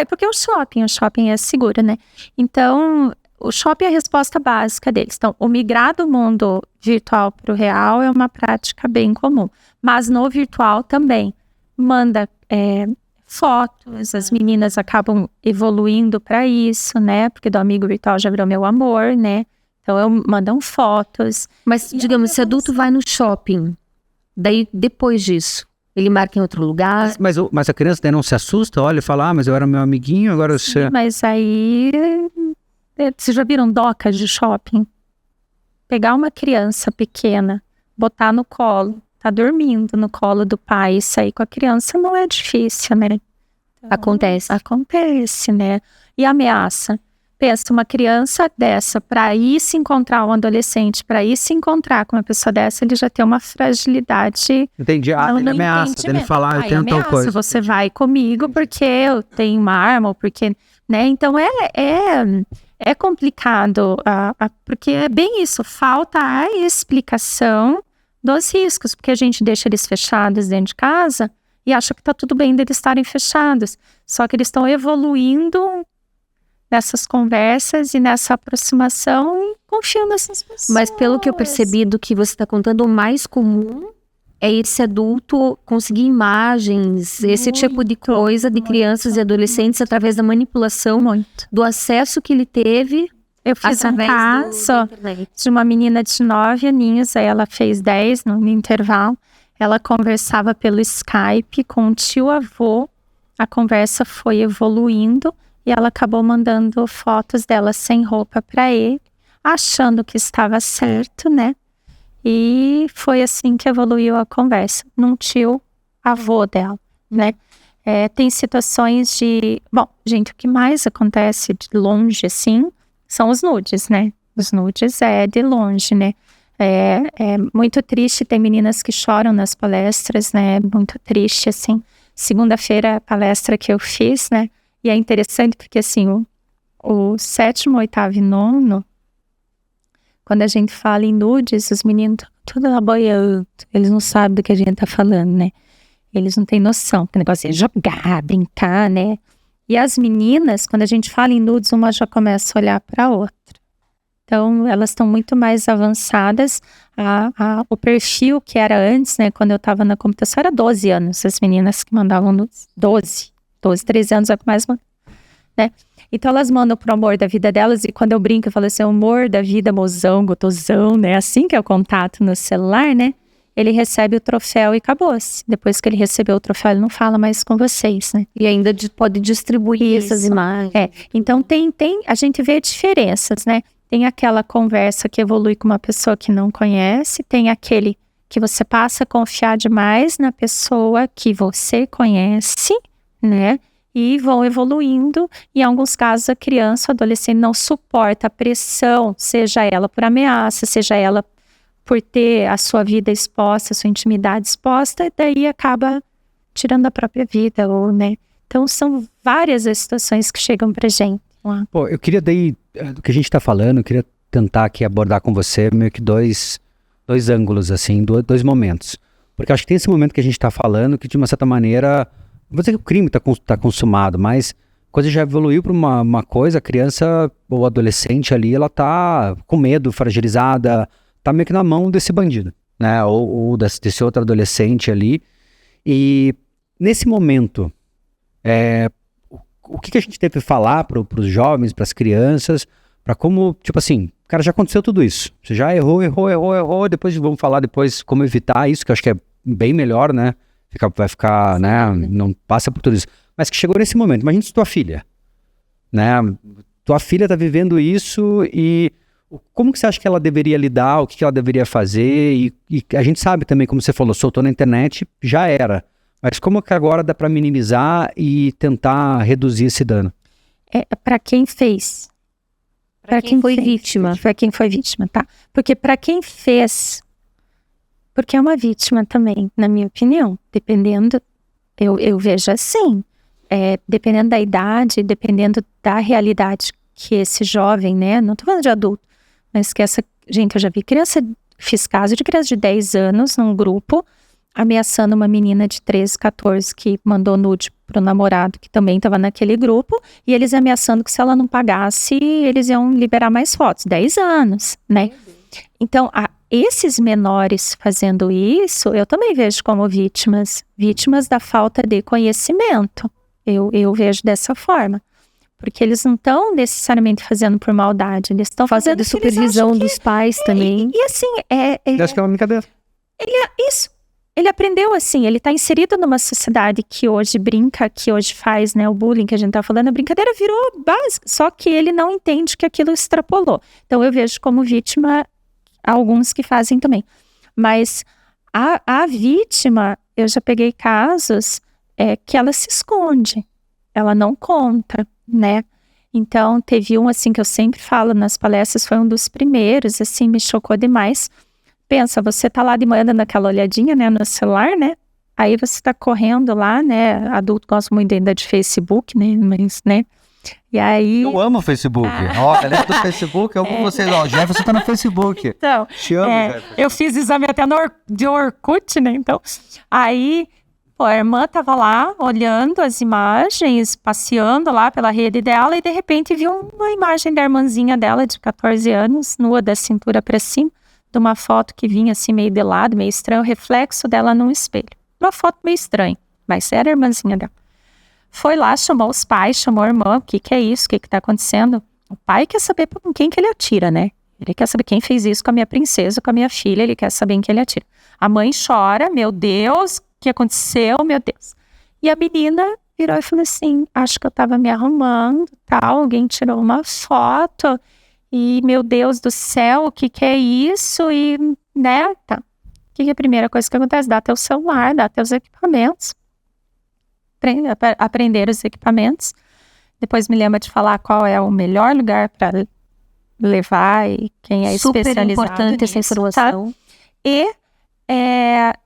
porque o shopping é seguro, né? Então, o shopping é a resposta básica deles. Então, o migrar do mundo virtual para o real é uma prática bem comum. Mas no virtual também manda fotos, as meninas acabam evoluindo para isso, né? Porque do amigo virtual já virou meu amor, né? Então, mandam fotos. Mas, digamos, se adulto vai no shopping, daí depois disso, ele marca em outro lugar. Mas a criança daí não se assusta, olha e fala, mas eu era meu amiguinho, agora você... Sim, mas aí... Vocês já viram docas de shopping? Pegar uma criança pequena, botar no colo, tá dormindo no colo do pai e sair com a criança não é difícil, né? Então, Acontece, né? E ameaça. Pensa, uma criança dessa, para ir se encontrar, um adolescente, para ir se encontrar com uma pessoa dessa, ele já tem uma fragilidade. Entendi. Ele ameaça, ele fala, eu tenho tal coisa. Você vai comigo porque eu tenho uma arma, ou porque, né? Então é complicado, porque é bem isso, falta a explicação dos riscos, porque a gente deixa eles fechados dentro de casa e acha que tá tudo bem deles estarem fechados. Só que eles estão evoluindo nessas conversas e nessa aproximação e confiando nessas pessoas. Mas pelo que eu percebi do que você está contando, o mais comum é esse adulto conseguir imagens, esse tipo de coisa de crianças e adolescentes através da manipulação do acesso que ele teve. Eu fiz um caso de uma menina de 9 aninhos, aí ela fez 10 no intervalo. Ela conversava pelo Skype com o tio-avô. A conversa foi evoluindo e ela acabou mandando fotos dela sem roupa para ele, achando que estava certo, né? E foi assim que evoluiu a conversa, num tio-avô dela, né? Tem situações de... Bom, gente, o que mais acontece de longe, assim, são os nudes, né? Os nudes é de longe, né? É muito triste, tem meninas que choram nas palestras, né? Muito triste, assim. Segunda-feira, a palestra que eu fiz, né? E é interessante porque, assim, o 7º, 8º e 9º, quando a gente fala em nudes, os meninos estão tudo lá boiando. Eles não sabem do que a gente tá falando, né? Eles não têm noção, porque o negócio é jogar, brincar, né? E as meninas, quando a gente fala em nudes, uma já começa a olhar para a outra. Então, elas estão muito mais avançadas. O perfil que era antes, né, quando eu estava na computação, era 12 anos, as meninas que mandavam nudes. 12, 13 anos é o que mais mandam, né? Então, elas mandam pro amor da vida delas, e quando eu brinco, eu falo assim, amor da vida, mozão, gotosão, né? Assim que é o contato no celular, né? Ele recebe o troféu e acabou-se. Depois que ele recebeu o troféu, ele não fala mais com vocês, né? E ainda pode distribuir essas imagens. Então, a gente vê diferenças, né? Tem aquela conversa que evolui com uma pessoa que não conhece, tem aquele que você passa a confiar demais na pessoa que você conhece, né? E vão evoluindo, e em alguns casos a criança, o adolescente não suporta a pressão, seja ela por ameaça, seja ela por ter a sua vida exposta, a sua intimidade exposta, e daí acaba tirando a própria vida, ou, né? Então são várias as situações que chegam pra gente. Pô, eu queria daí, do que a gente tá falando, eu queria tentar aqui abordar com você meio que dois ângulos, assim, dois momentos. Porque acho que tem esse momento que a gente tá falando que, de uma certa maneira, não vou dizer que o crime tá consumado, mas a coisa já evoluiu para uma coisa, a criança ou adolescente ali, ela tá com medo, fragilizada, tá meio que na mão desse bandido, né? Ou desse outro adolescente ali. E nesse momento, o que a gente teve que falar para os jovens, para as crianças, para como, tipo assim, cara, já aconteceu tudo isso. Você já errou, depois vamos falar depois como evitar isso, que eu acho que é bem melhor, né? Vai ficar, né? Não passa por tudo isso. Mas que chegou nesse momento, imagina se tua filha, né? Tua filha tá vivendo isso e como que você acha que ela deveria lidar, o que ela deveria fazer? E a gente sabe também, como você falou, soltou na internet, já era. Mas como que agora dá para minimizar e tentar reduzir esse dano? Para quem fez. Para quem foi vítima. Para quem foi vítima, tá? Porque para quem fez, porque é uma vítima também, na minha opinião, dependendo, eu vejo assim, dependendo da idade, dependendo da realidade que esse jovem, né, não tô falando de adulto, mas que gente, eu já vi fiz caso de criança de 10 anos num grupo, ameaçando uma menina de 13, 14 que mandou nude pro namorado que também estava naquele grupo, e eles ameaçando que se ela não pagasse, eles iam liberar mais fotos. 10 anos, né? Então, esses menores fazendo isso, eu também vejo como vítimas da falta de conhecimento. Eu vejo dessa forma. Porque eles não estão necessariamente fazendo por maldade, eles estão fazendo de supervisão dos pais também. E assim, Acho que é uma brincadeira. Isso. Ele aprendeu assim, ele está inserido numa sociedade que hoje brinca, que hoje faz, né, o bullying que a gente está falando, a brincadeira virou básica, só que ele não entende que aquilo extrapolou. Então eu vejo como vítima alguns que fazem também. Mas a vítima, eu já peguei casos que ela se esconde, ela não conta, né? Então teve um assim que eu sempre falo nas palestras, foi um dos primeiros, assim, me chocou demais. Pensa, você tá lá de manhã dando aquela olhadinha, né, no celular, né? Aí você tá correndo lá, né? Adulto gosta muito ainda de Facebook, né? Mas, né? E aí... Eu amo o Facebook. Ó, galera do Facebook, eu amo vocês. Ó, Jefferson tá no Facebook. Então, te amo, Jefferson. Eu fiz exame até de Orkut, né? Então, aí, pô, a irmã tava lá olhando as imagens, passeando lá pela rede dela e de repente viu uma imagem da irmãzinha dela de 14 anos, nua da cintura pra cima, de uma foto que vinha assim meio de lado, meio estranho, o reflexo dela num espelho. Uma foto meio estranha, mas era a irmãzinha dela. Foi lá, chamou os pais, chamou a irmã, o que é isso, o que tá acontecendo? O pai quer saber com quem que ele atira, né? Ele quer saber quem fez isso com a minha princesa, com a minha filha, ele quer saber em quem ele atira. A mãe chora, meu Deus, o que aconteceu, meu Deus? E a menina virou e falou assim, acho que eu tava me arrumando, tal, alguém tirou uma foto... E, meu Deus do céu, o que é isso? E, né, tá. O que é a primeira coisa que acontece? Dá teu celular, dá teus equipamentos. Aprender os equipamentos. Depois me lembra de falar qual é o melhor lugar para levar e quem é especializado nisso. Super importante essa informação. Tá? E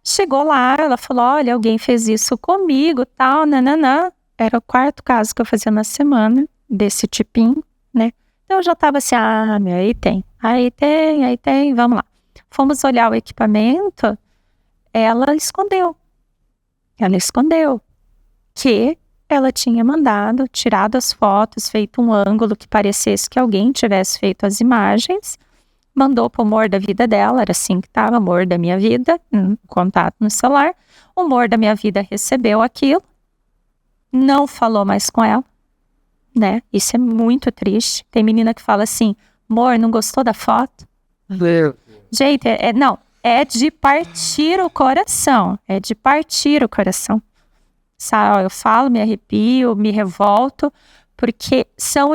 chegou lá, ela falou, olha, alguém fez isso comigo, tal, nananã. Era o 4º caso que eu fazia na semana, desse tipinho, né? Então eu já estava assim, aí tem, vamos lá. Fomos olhar o equipamento, ela escondeu. Ela escondeu que ela tinha mandado, tirado as fotos, feito um ângulo que parecesse que alguém tivesse feito as imagens, mandou para o amor da vida dela, era assim que estava, amor da minha vida, contato no celular. O amor da minha vida recebeu aquilo, não falou mais com ela, né? Isso é muito triste. Tem menina que fala assim, amor, não gostou da foto? Gente, não, é de partir o coração, Sabe, eu falo, me arrepio, me revolto, porque são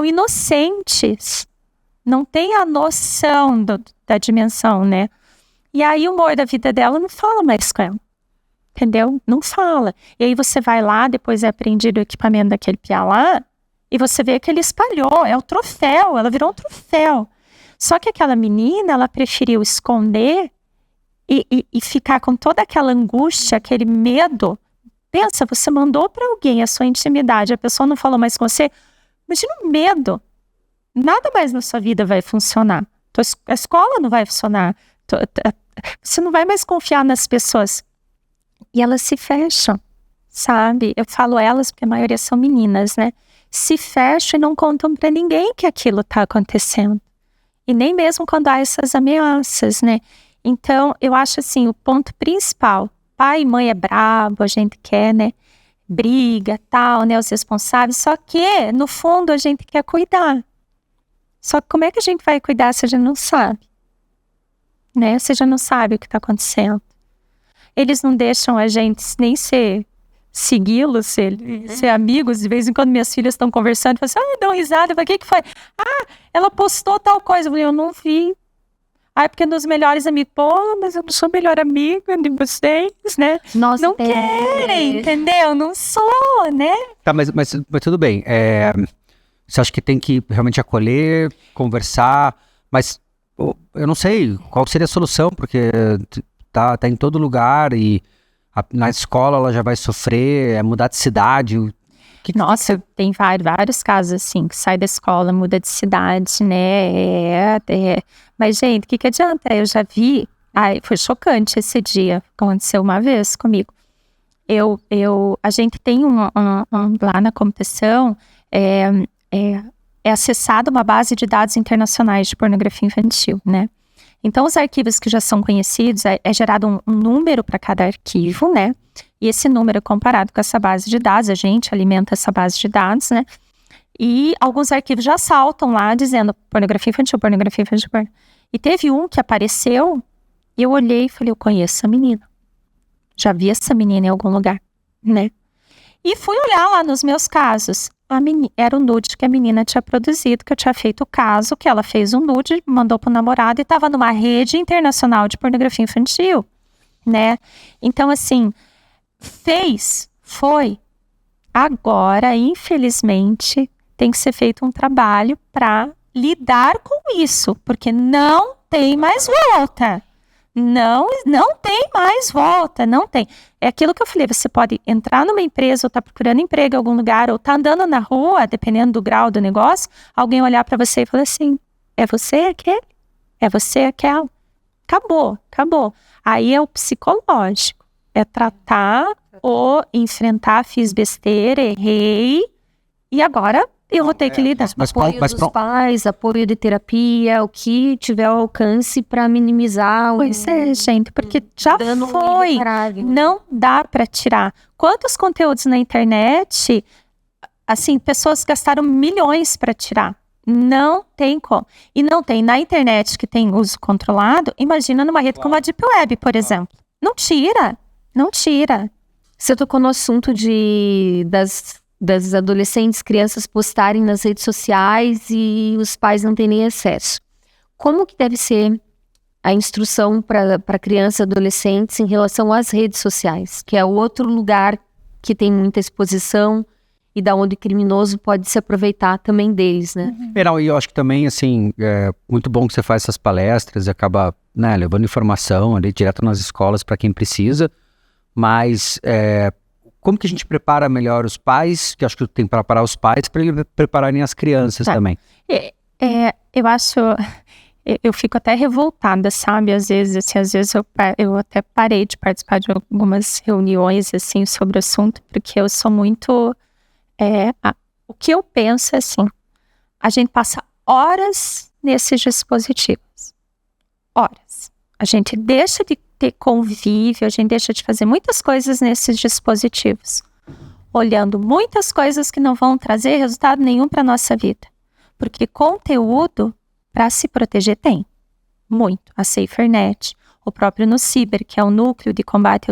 inocentes, não tem a noção da dimensão, né? E aí o amor da vida dela não fala mais com ela, entendeu? Não fala. E aí você vai lá, depois é apreendido o equipamento daquele piá lá, e você vê que ele espalhou, é o troféu, ela virou um troféu. Só que aquela menina, ela preferiu esconder e ficar com toda aquela angústia, aquele medo. Pensa, você mandou para alguém a sua intimidade, a pessoa não falou mais com você. Imagina o medo. Nada mais na sua vida vai funcionar. A escola não vai funcionar. Você não vai mais confiar nas pessoas. E elas se fecham, sabe? Eu falo elas porque a maioria são meninas, né? Se fecham e não contam para ninguém que aquilo está acontecendo. E nem mesmo quando há essas ameaças, né? Então, eu acho assim, o ponto principal, pai e mãe é brabo, a gente quer, né? Briga, tal, né? Os responsáveis, só que, no fundo, a gente quer cuidar. Só que como é que a gente vai cuidar se a gente não sabe? Né? Se a gente não sabe o que está acontecendo. Eles não deixam a gente nem segui-los, ser amigos. De vez em quando minhas filhas estão conversando, falam assim, dão risada. Eu falo, o que foi? Ela postou tal coisa. Eu falei, eu não vi. Porque nos melhores amigos, pô, mas eu não sou melhor amiga de vocês, né? Nossa, não querem, entendeu? Não sou, né? Tá, mas tudo bem. Você acha que tem que realmente acolher, conversar, mas eu não sei qual seria a solução, porque tá em todo lugar e na escola ela já vai sofrer, mudar de cidade. Nossa, tem vários casos assim, que sai da escola, muda de cidade, né? Mas, gente, o que adianta? Eu já vi, foi chocante esse dia, aconteceu uma vez comigo. A gente tem lá na computação, é acessada uma base de dados internacionais de pornografia infantil, né? Então, os arquivos que já são conhecidos, é gerado um número para cada arquivo, né? E esse número é comparado com essa base de dados, a gente alimenta essa base de dados, né? E alguns arquivos já saltam lá dizendo pornografia infantil. E teve um que apareceu e eu olhei e falei, eu conheço essa menina. Já vi essa menina em algum lugar, né? E fui olhar lá nos meus casos. Era um nude que a menina tinha produzido, que eu tinha feito o caso, que ela fez um nude, mandou pro namorado e estava numa rede internacional de pornografia infantil, né? Então, assim, foi. Agora, infelizmente, tem que ser feito um trabalho para lidar com isso, porque não tem mais volta. Não tem mais volta, não tem. É aquilo que eu falei, você pode entrar numa empresa ou tá procurando emprego em algum lugar ou tá andando na rua, dependendo do grau do negócio, alguém olhar para você e falar assim, é você aquele? É você aquela? Acabou. Aí é o psicológico, é tratar ou enfrentar, fiz besteira, errei e agora eu vou ter que lidar. Apoio dos pais, apoio de terapia, o que tiver ao alcance para minimizar Pois é, gente, porque já foi. Não dá para tirar. Quantos conteúdos na internet, assim, pessoas gastaram milhões para tirar. Não tem como. E não tem na internet que tem uso controlado, imagina numa rede como a Deep Web, por exemplo. Não tira. Você tocou no assunto das adolescentes, crianças postarem nas redes sociais e os pais não têm nem acesso. Como que deve ser a instrução para crianças e adolescentes em relação às redes sociais, que é outro lugar que tem muita exposição e da onde o criminoso pode se aproveitar também deles, né? E eu acho que também, assim, é muito bom que você faz essas palestras e acaba, né, levando informação ali direto nas escolas para quem precisa, mas como que a gente prepara melhor os pais, que eu acho que tem que preparar os pais para eles prepararem as crianças também. Eu acho, eu fico até revoltada, sabe? Às vezes, assim, eu até parei de participar de algumas reuniões, assim, sobre o assunto, porque eu sou muito... o que eu penso é assim, a gente passa horas nesses dispositivos. Horas. A gente deixa de ter convívio, a gente deixa de fazer muitas coisas nesses dispositivos, olhando muitas coisas que não vão trazer resultado nenhum para a nossa vida. Porque conteúdo para se proteger tem. Muito. A SaferNet, o próprio NuCiber, que é o núcleo de combate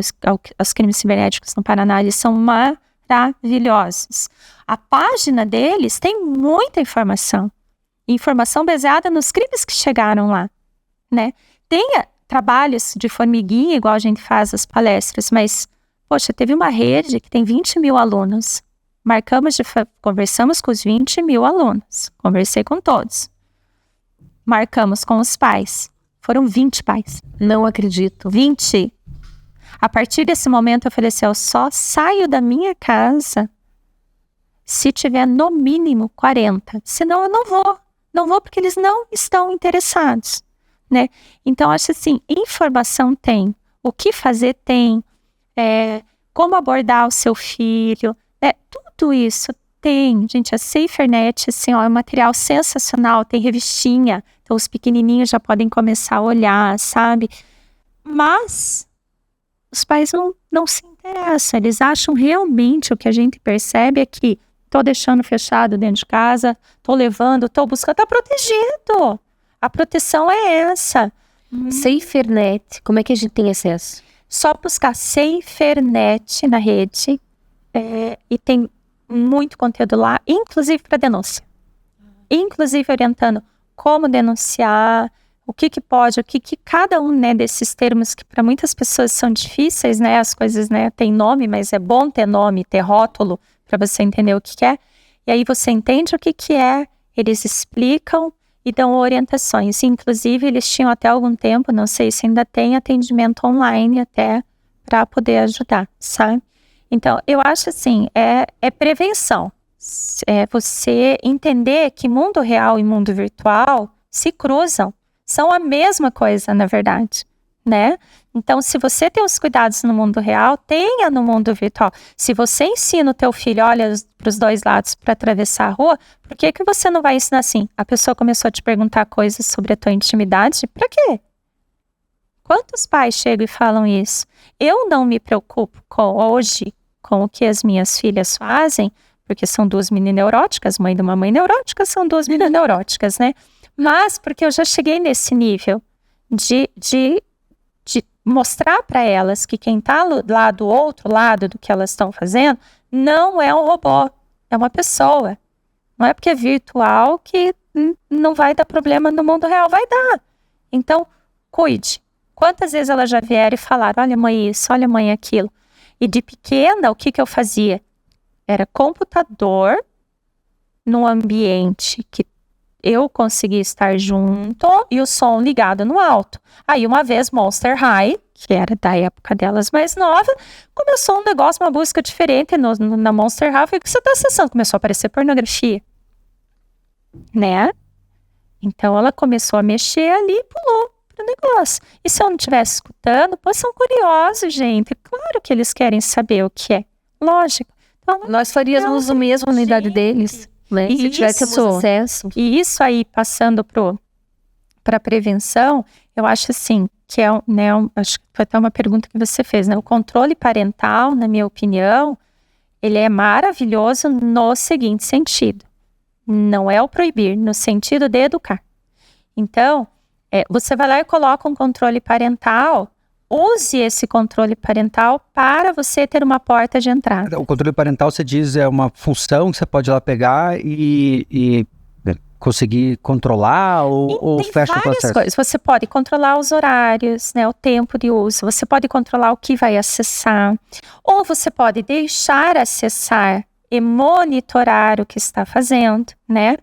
aos crimes cibernéticos no Paraná, eles são maravilhosos. A página deles tem muita informação. Informação baseada nos crimes que chegaram lá, né? Tem trabalhos de formiguinha, igual a gente faz as palestras, mas, poxa, teve uma rede que tem 20 mil alunos. Conversamos com os 20 mil alunos. Conversei com todos. Marcamos com os pais. Foram 20 pais. Não acredito. 20. A partir desse momento eu falei assim, eu só saio da minha casa se tiver no mínimo 40. Senão eu não vou. Não vou porque eles não estão interessados, né? Então, acho assim, informação tem. O que fazer tem. Como abordar o seu filho. Tudo isso tem. Gente, a SaferNet, assim, ó, é um material sensacional. Tem revistinha. Então, os pequenininhos já podem começar a olhar, sabe? Mas os pais não se interessam. Eles acham realmente, o que a gente percebe é que tô deixando fechado dentro de casa, tô levando, tô buscando, tá protegido. A proteção é essa. SaferNet, como é que a gente tem acesso? Só buscar SaferNet na rede e tem muito conteúdo lá, inclusive para denúncia. Inclusive orientando como denunciar, o que pode, o que cada um, né, desses termos que para muitas pessoas são difíceis, né, as coisas, né, tem nome, mas é bom ter nome, ter rótulo, para você entender o que é. E aí você entende o que é, eles explicam e dão orientações. Inclusive, eles tinham até algum tempo, não sei se ainda tem, atendimento online até para poder ajudar, sabe? Então, eu acho assim, é prevenção. É você entender que mundo real e mundo virtual se cruzam. São a mesma coisa, na verdade, né? Então, se você tem os cuidados no mundo real, tenha no mundo virtual. Se você ensina o teu filho, olha para os dois lados para atravessar a rua, por que você não vai ensinar assim? A pessoa começou a te perguntar coisas sobre a tua intimidade, para quê? Quantos pais chegam e falam isso? Eu não me preocupo hoje com o que as minhas filhas fazem, porque são duas meninas neuróticas, mãe de uma mãe neurótica, são duas meninas neuróticas, né? Mas porque eu já cheguei nesse nível de mostrar para elas que quem está lá do outro lado do que elas estão fazendo não é um robô, é uma pessoa. Não é porque é virtual que não vai dar problema no mundo real, vai dar. Então, cuide. Quantas vezes elas já vieram e falaram, olha mãe isso, olha mãe aquilo. E de pequena, o que eu fazia? Era computador no ambiente que eu consegui estar junto e o som ligado no alto. Aí uma vez Monster High, que era da época delas mais nova, começou um negócio, uma busca diferente na Monster High. O que você está acessando? Começou a aparecer pornografia, né? Então ela começou a mexer ali e pulou pro negócio. E se eu não estivesse escutando, pô, são curiosos, gente. Claro que eles querem saber o que é. Lógico. Então, nós faríamos o mesmo na idade deles. Né? Se tivéssemos acesso. E isso aí, passando para prevenção, eu acho assim, que acho que foi até uma pergunta que você fez, né? O controle parental, na minha opinião, ele é maravilhoso no seguinte sentido. Não é o proibir, no sentido de educar. Então, você vai lá e coloca um controle parental, use esse controle parental para você ter uma porta de entrada. O controle parental, você diz, é uma função que você pode ir lá pegar e conseguir controlar ou fecha o processo? Coisas. Você pode controlar os horários, né, o tempo de uso, você pode controlar o que vai acessar, ou você pode deixar acessar e monitorar o que está fazendo, né?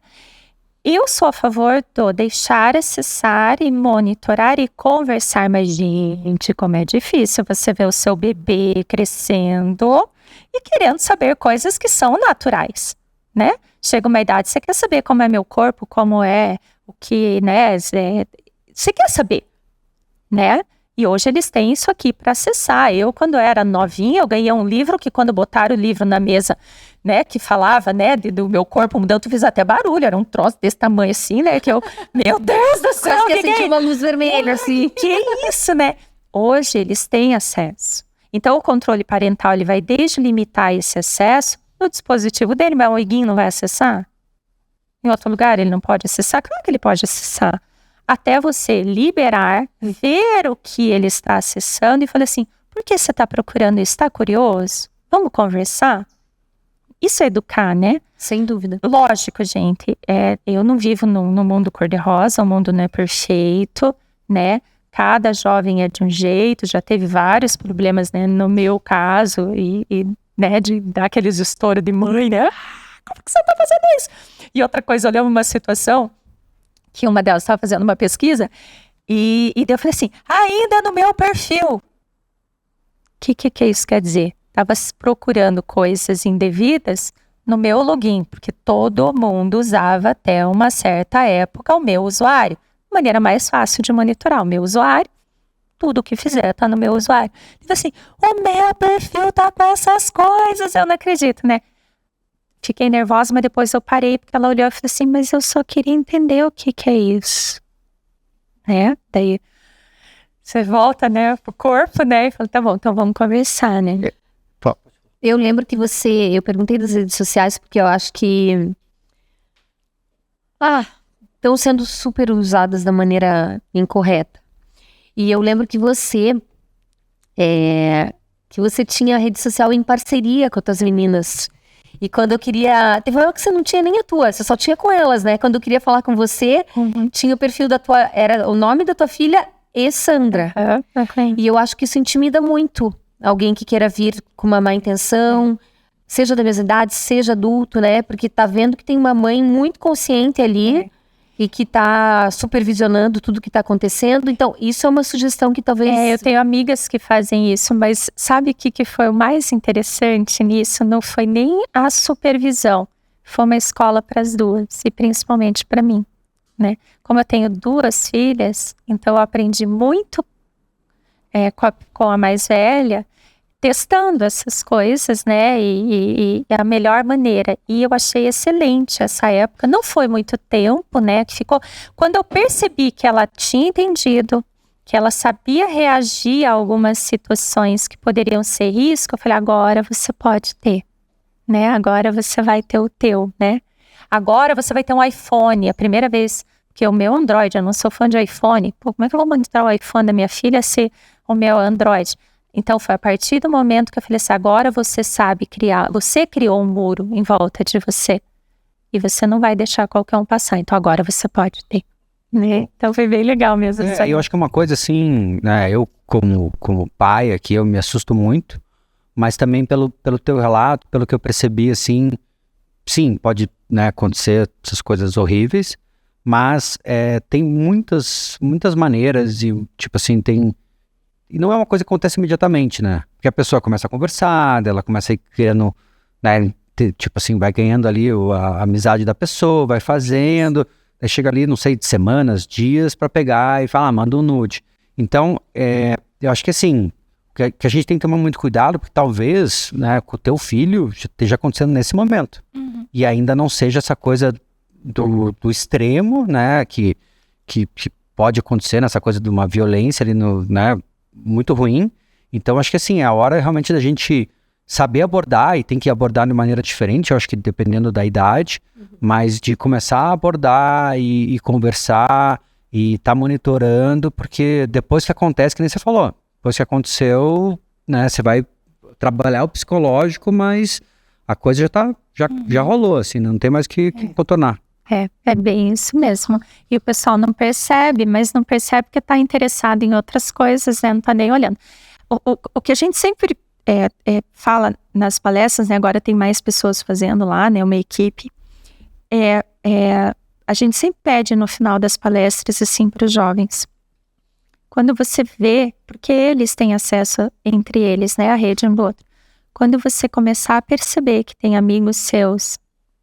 Eu sou a favor do deixar acessar e monitorar e conversar, mas gente, como é difícil você ver o seu bebê crescendo e querendo saber coisas que são naturais, né? chega uma idade, você quer saber como é meu corpo, como é, o que, né, você quer saber, né? E hoje eles têm isso aqui para acessar. Eu, quando era novinha, eu ganhei um livro que quando botaram o livro na mesa, né, que falava, né, do meu corpo mudando, eu fiz até barulho, era um troço desse tamanho assim, né, que eu, meu Deus do céu, Quase que eu senti uma luz vermelha, assim. que isso, né? Hoje eles têm acesso. Então o controle parental, ele vai desde limitar esse acesso no dispositivo dele, mas o amiguinho não vai acessar? Em outro lugar ele não pode acessar? Claro que ele pode acessar. Até você liberar, ver o que ele está acessando e falar assim, por que você está procurando isso? Está curioso? Vamos conversar? Isso é educar, né? Sem dúvida. Lógico, gente, eu não vivo no mundo cor-de-rosa, o mundo não é perfeito, né? Cada jovem é de um jeito, já teve vários problemas, né? No meu caso, e né, de dar aqueles estouros de mãe, né? Como que você tá fazendo isso? E outra coisa, eu lembro uma situação que uma delas estava fazendo uma pesquisa e daí eu falei assim, ainda no meu perfil. O que isso quer dizer? Estava procurando coisas indevidas no meu login, porque todo mundo usava até uma certa época o meu usuário. Maneira mais fácil de monitorar o meu usuário. Tudo que fizer tá no meu usuário. Tipo assim, o meu perfil tá com essas coisas, eu não acredito, né? Fiquei nervosa, mas depois eu parei, porque ela olhou e falou assim, mas eu só queria entender o que é isso. Né? Daí você volta, né, pro corpo, né, e fala, tá bom, então vamos conversar, né? Eu lembro que eu perguntei das redes sociais porque eu acho que estão sendo super usadas da maneira incorreta. E eu lembro que você tinha rede social em parceria com as tuas meninas. E quando eu queria... Teve uma que você não tinha nem a tua, você só tinha com elas, né? Quando eu queria falar com você, tinha o perfil da tua... Era o nome da tua filha e Sandra. Okay. E eu acho que isso intimida muito alguém que queira vir com uma má intenção, seja da mesma idade, seja adulto, né? Porque tá vendo que tem uma mãe muito consciente ali e que tá supervisionando tudo que tá acontecendo. Então, isso é uma sugestão que talvez... eu tenho amigas que fazem isso, mas sabe o que foi o mais interessante nisso? Não foi nem a supervisão, foi uma escola para as duas, e principalmente para mim, né? Como eu tenho 2 filhas, então eu aprendi muito com a mais velha, testando essas coisas, né, e a melhor maneira. E eu achei excelente essa época. Não foi muito tempo, né, que ficou. Quando eu percebi que ela tinha entendido, que ela sabia reagir a algumas situações que poderiam ser risco, eu falei, agora você pode ter, né, agora você vai ter o teu, né. Agora você vai ter um iPhone, a primeira vez, porque o meu Android, eu não sou fã de iPhone, pô, como é que eu vou monitorar o iPhone da minha filha se o meu Android? Então foi a partir do momento que eu falei assim, agora você sabe criar, você criou um muro em volta de você e você não vai deixar qualquer um passar, então agora você pode ter, né? Então foi bem legal mesmo. Eu acho que é uma coisa assim, né, eu como pai aqui, eu me assusto muito, mas também pelo teu relato, pelo que eu percebi, assim, sim, pode, né, acontecer essas coisas horríveis, mas tem muitas maneiras e, tipo assim, e não é uma coisa que acontece imediatamente, né? Porque a pessoa começa a conversar, ela começa a ir criando, né? Tipo assim, vai ganhando ali a amizade da pessoa, vai fazendo, aí chega ali, não sei, de semanas, dias, pra pegar e falar, manda um nude. Então, eu acho que assim, que a gente tem que tomar muito cuidado, porque talvez, né, com o teu filho esteja acontecendo nesse momento. E ainda não seja essa coisa do extremo, né, que pode acontecer nessa coisa de uma violência ali né, muito ruim. Então acho que assim, é a hora realmente da gente saber abordar, e tem que abordar de maneira diferente, eu acho que dependendo da idade, mas de começar a abordar e conversar e tá monitorando, porque depois que acontece, que nem você falou, depois que aconteceu, né, você vai trabalhar o psicológico, mas a coisa já rolou, assim, não tem mais que contornar. É bem isso mesmo. E o pessoal não percebe, mas não percebe porque está interessado em outras coisas, né? Não está nem olhando. O que a gente sempre fala nas palestras, né? Agora tem mais pessoas fazendo lá, né? Uma equipe. A gente sempre pede no final das palestras, assim, para os jovens. Quando você vê, porque eles têm acesso entre eles, né? A rede um do outro. Quando você começar a perceber que tem amigos seus,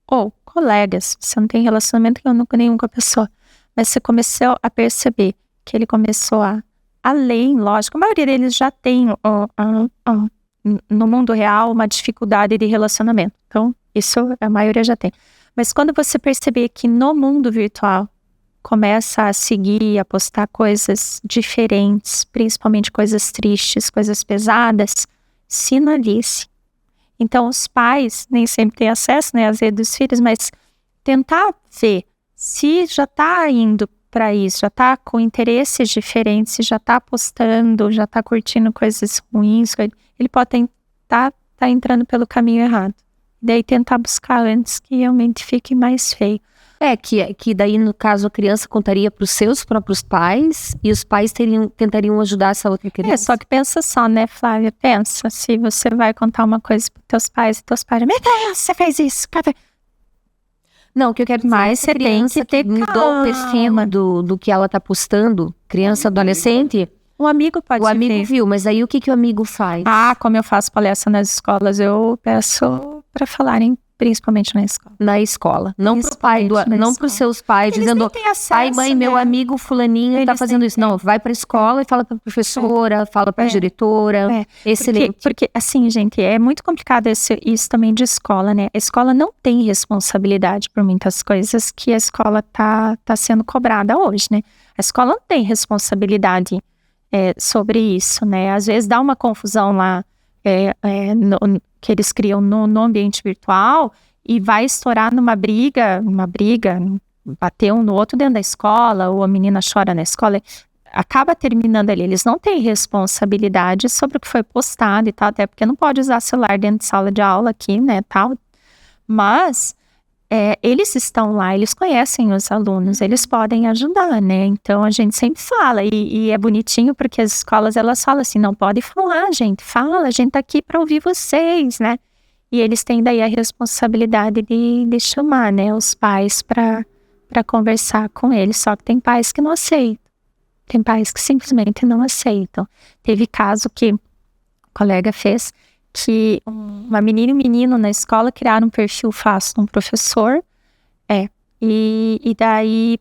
ou colegas, você não tem relacionamento nenhum com a pessoa, mas você começou a perceber que ele começou além, lógico, a maioria deles já tem no mundo real uma dificuldade de relacionamento, então isso a maioria já tem, mas quando você perceber que no mundo virtual começa a seguir, a postar coisas diferentes, principalmente coisas tristes, coisas pesadas, sinalize. Então, os pais nem sempre têm acesso, né, às redes dos filhos, mas tentar ver se já está indo para isso, já está com interesses diferentes, se já está postando, já está curtindo coisas ruins, ele pode estar entrando pelo caminho errado. Daí tentar buscar antes que realmente fique mais feio. Que daí, no caso, a criança contaria para os seus próprios pais e os pais tentariam ajudar essa outra criança. Só que pensa só, né, Flávia? Pensa, se você vai contar uma coisa para teus pais e teus pais, meu Deus, você fez isso, cara. Não, o que eu quero dizer, mas você tem que ter mudou o perfil do que ela tá postando, criança, adolescente. O amigo pode ver. O amigo viu, mas aí o que o amigo faz? Como eu faço palestra nas escolas, eu peço para falarem, principalmente na escola. Na escola. Não pro pai, não pros seus pais, eles dizendo, acesso, pai, mãe, meu amigo fulaninho tá fazendo isso. Não, vai pra escola e fala pra professora, fala pra diretora. Excelente. Porque, assim, gente, é muito complicado isso também de escola, né? A escola não tem responsabilidade por muitas coisas que a escola tá sendo cobrada hoje, né? A escola não tem responsabilidade sobre isso, né? Às vezes dá uma confusão lá que eles criam no ambiente virtual e vai estourar numa briga, bater um no outro dentro da escola, ou a menina chora na escola, acaba terminando ali. Eles não têm responsabilidade sobre o que foi postado e tal, até porque não pode usar celular dentro de sala de aula aqui, né, tal. Mas eles estão lá, eles conhecem os alunos, eles podem ajudar, né? Então a gente sempre fala, e é bonitinho porque as escolas elas falam assim, não pode falar, gente, a gente tá aqui para ouvir vocês, né? E eles têm daí a responsabilidade de chamar, né, os pais para conversar com eles, só que tem pais que não aceitam, tem pais que simplesmente não aceitam. Teve caso que o colega fez, que uma menina e um menino na escola criaram um perfil falso de um professor, e daí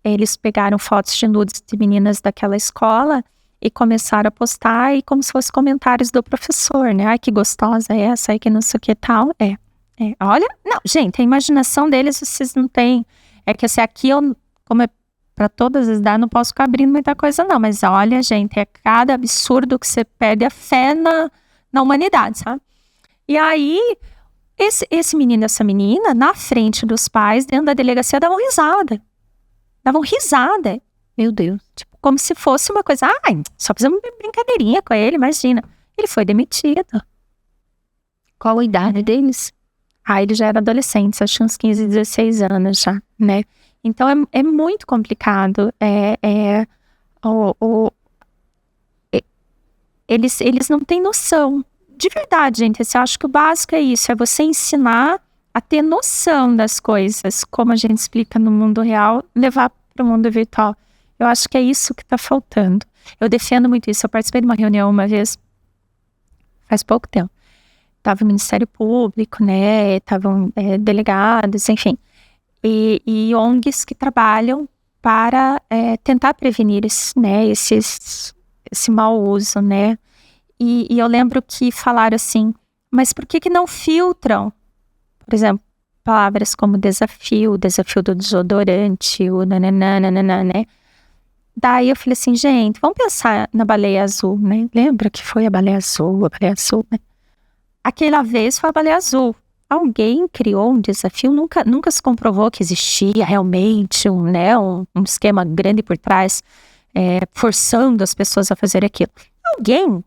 eles pegaram fotos de nudes de meninas daquela escola e começaram a postar, e como se fossem comentários do professor, né? Ai, que gostosa é essa, ai, que não sei o que tal. Olha, não, gente, a imaginação deles vocês não têm. É que assim, aqui como é para todas as idades, não posso ficar abrindo muita coisa não, mas olha, gente, é cada absurdo que você perde a fé na humanidade, sabe? E aí, esse menino e essa menina, na frente dos pais, dentro da delegacia, davam risada. Meu Deus. Tipo, como se fosse uma coisa, só fizemos uma brincadeirinha com ele, imagina. Ele foi demitido. Qual a idade deles? Ele já era adolescente, acho que uns 15, 16 anos já, né? Então, é muito complicado. Eles não têm noção. De verdade, gente, eu acho que o básico é isso, é você ensinar a ter noção das coisas, como a gente explica no mundo real, levar para o mundo virtual. Eu acho que é isso que está faltando. Eu defendo muito isso. Eu participei de uma reunião uma vez, faz pouco tempo. Estava o Ministério Público, né, estavam delegados, enfim, e ONGs que trabalham para tentar prevenir esse mau uso, né. E eu lembro que falaram assim, mas por que não filtram, por exemplo, palavras como desafio do desodorante, o nananana, né? Daí eu falei assim, gente, vamos pensar na baleia azul, né? Lembra que foi a baleia azul, né? Aquela vez foi a baleia azul. Alguém criou um desafio, nunca se comprovou que existia realmente um esquema grande por trás, forçando as pessoas a fazer aquilo. Alguém,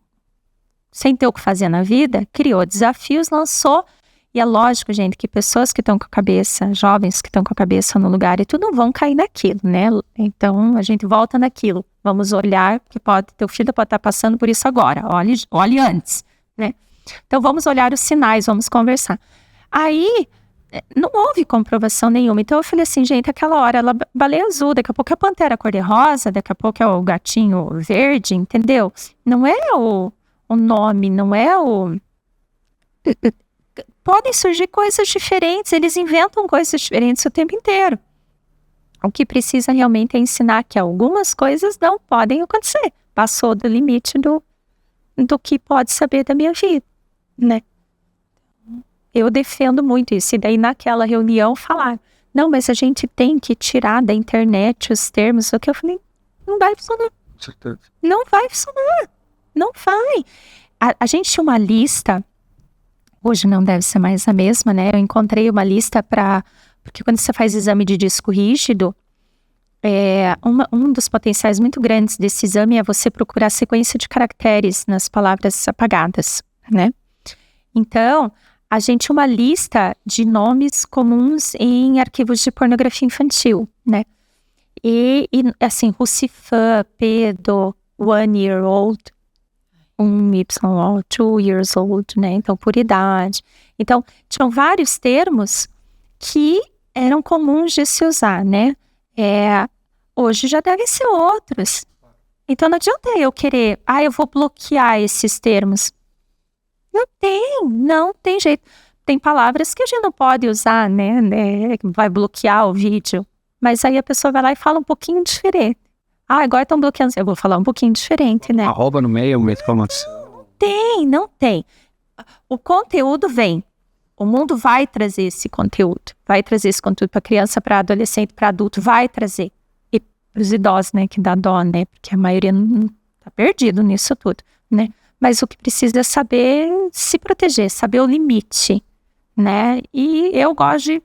sem ter o que fazer na vida, criou desafios, lançou, e é lógico, gente, que pessoas que estão com a cabeça, jovens que estão com a cabeça no lugar e tudo, não vão cair naquilo, né? Então, a gente volta naquilo. Vamos olhar, que teu filho pode estar passando por isso agora, olhe antes, né? Então, vamos olhar os sinais, vamos conversar. Aí, não houve comprovação nenhuma. Então, eu falei assim, gente, aquela hora, ela baleia azul, daqui a pouco é a pantera cor-de-rosa, daqui a pouco é o gatinho verde, entendeu? Não é o nome, não é o... podem surgir coisas diferentes, eles inventam coisas diferentes o tempo inteiro. O que precisa realmente é ensinar que algumas coisas não podem acontecer. Passou do limite do que pode saber da minha vida, né? Eu defendo muito isso. E daí naquela reunião falaram, não, mas a gente tem que tirar da internet os termos. O que eu falei, não vai funcionar. Não vai funcionar. Não vai. A gente tinha uma lista, hoje não deve ser mais a mesma, né? Eu encontrei uma lista porque quando você faz exame de disco rígido, um dos potenciais muito grandes desse exame é você procurar a sequência de caracteres nas palavras apagadas, né? Então, a gente tinha uma lista de nomes comuns em arquivos de pornografia infantil, né? E assim, Rucifã, Pedo, 1-year-old, 1Y, 2 years old, né? Então, por idade. Então, tinham vários termos que eram comuns de se usar, né? Hoje já devem ser outros. Então, não adianta eu querer, eu vou bloquear esses termos. Não tem jeito. Tem palavras que a gente não pode usar, né? Vai bloquear o vídeo. Mas aí a pessoa vai lá e fala um pouquinho diferente. Agora estão bloqueando. Eu vou falar um pouquinho diferente, né? Arroba no meio, uma exclamação. Não tem. O conteúdo vem. O mundo vai trazer esse conteúdo. Vai trazer esse conteúdo para criança, para adolescente, para adulto. Vai trazer. E para os idosos, né? Que dá dó, né? Porque a maioria não tá perdido nisso tudo, né? Mas o que precisa é saber se proteger, saber o limite, né? E eu gosto de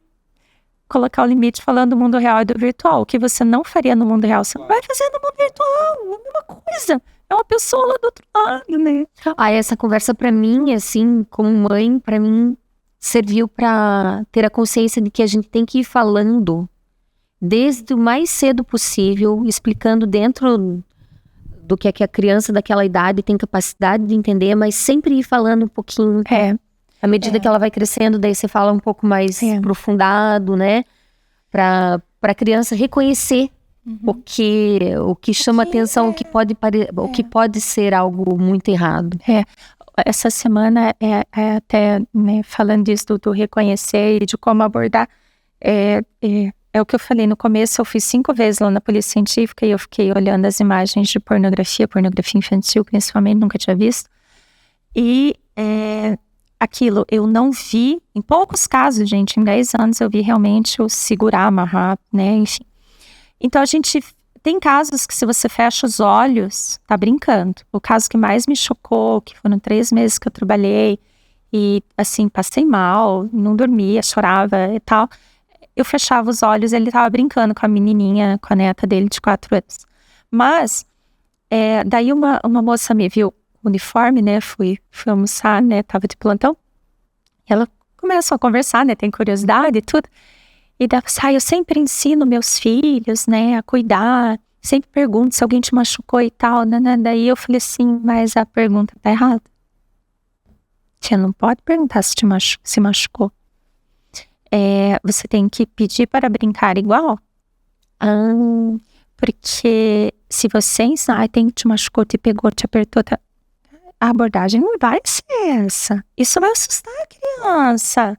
colocar o limite falando do mundo real e do virtual. O que você não faria no mundo real, você não vai fazer no mundo virtual. É a mesma coisa. É uma pessoa lá do outro lado, né? Essa conversa pra mim, assim, como mãe, pra mim, serviu pra ter a consciência de que a gente tem que ir falando desde o mais cedo possível, explicando dentro do que é que a criança daquela idade tem capacidade de entender, mas sempre ir falando um pouquinho. À medida que ela vai crescendo, daí você fala um pouco mais aprofundado, né? Pra criança reconhecer o que chama atenção, o que pode ser algo muito errado. Essa semana, até, né, falando disso do reconhecer e de como abordar, é o que eu falei no começo. Eu fui 5 vezes lá na Polícia Científica e eu fiquei olhando as imagens de pornografia infantil, principalmente, nunca tinha visto. E aquilo, eu não vi, em poucos casos, gente, em 10 anos eu vi realmente o segurar, amarrar, né, enfim. Então a gente tem casos que se você fecha os olhos, tá brincando. O caso que mais me chocou, que foram 3 meses que eu trabalhei e, assim, passei mal, não dormia, chorava e tal. Eu fechava os olhos, ele tava brincando com a menininha, com a neta dele de 4 anos. Mas, daí uma moça me viu uniforme, né, fui almoçar, né, tava de plantão, e ela começou a conversar, né, tem curiosidade e tudo, e daí eu sempre ensino meus filhos, né, a cuidar, sempre pergunto se alguém te machucou e tal, né, daí eu falei assim, mas a pergunta tá errada. Tia, não pode perguntar se se machucou. Você tem que pedir para brincar igual. Porque se você ensinar, te machucou, te pegou, te apertou, a abordagem não vai ser essa. Isso vai assustar a criança.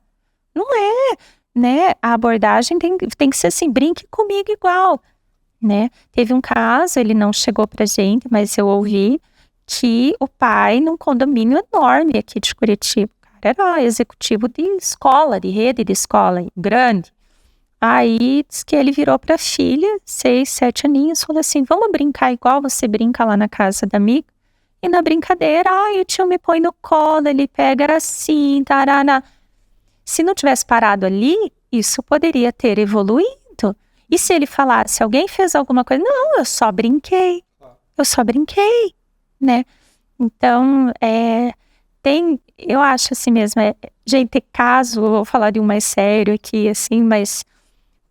Não é, né? A abordagem tem que ser assim, brinque comigo igual, né? Teve um caso, ele não chegou pra gente, mas eu ouvi que o pai, num condomínio enorme aqui de Curitiba, o cara era executivo de escola, de rede de escola, grande. Aí diz que ele virou pra filha, 6, 7 aninhos, falou assim, vamos brincar igual você brinca lá na casa da amiga? E na brincadeira, o tio me põe no colo, ele pega assim, tarana. Se não tivesse parado ali, isso poderia ter evoluído. E se ele falasse, alguém fez alguma coisa? Não, eu só brinquei, né? Então, eu acho assim mesmo, gente, tem caso, eu vou falar de um mais sério aqui, assim, mas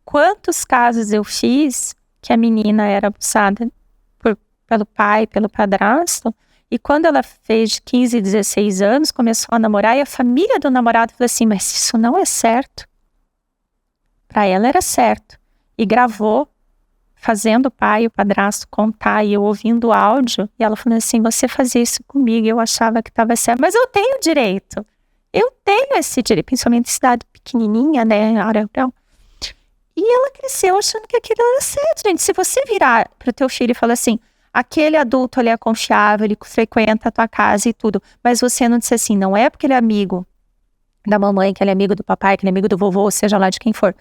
quantos casos eu fiz que a menina era abusada pelo pai, pelo padrasto, e quando ela fez 15, 16 anos, começou a namorar, e a família do namorado falou assim, mas isso não é certo. Para ela era certo. E gravou, fazendo o pai e o padrasto contar, e eu ouvindo o áudio, e ela falou assim, você fazia isso comigo, eu achava que estava certo, mas eu tenho direito. Eu tenho esse direito, principalmente cidade pequenininha, né, área rural. E ela cresceu achando que aquilo era certo, gente. Se você virar pro teu filho e falar assim, aquele adulto ali é confiável, ele frequenta a tua casa e tudo, mas você não disse assim, não é porque ele é amigo da mamãe, que ele é amigo do papai, que ele é amigo do vovô, seja lá de quem for.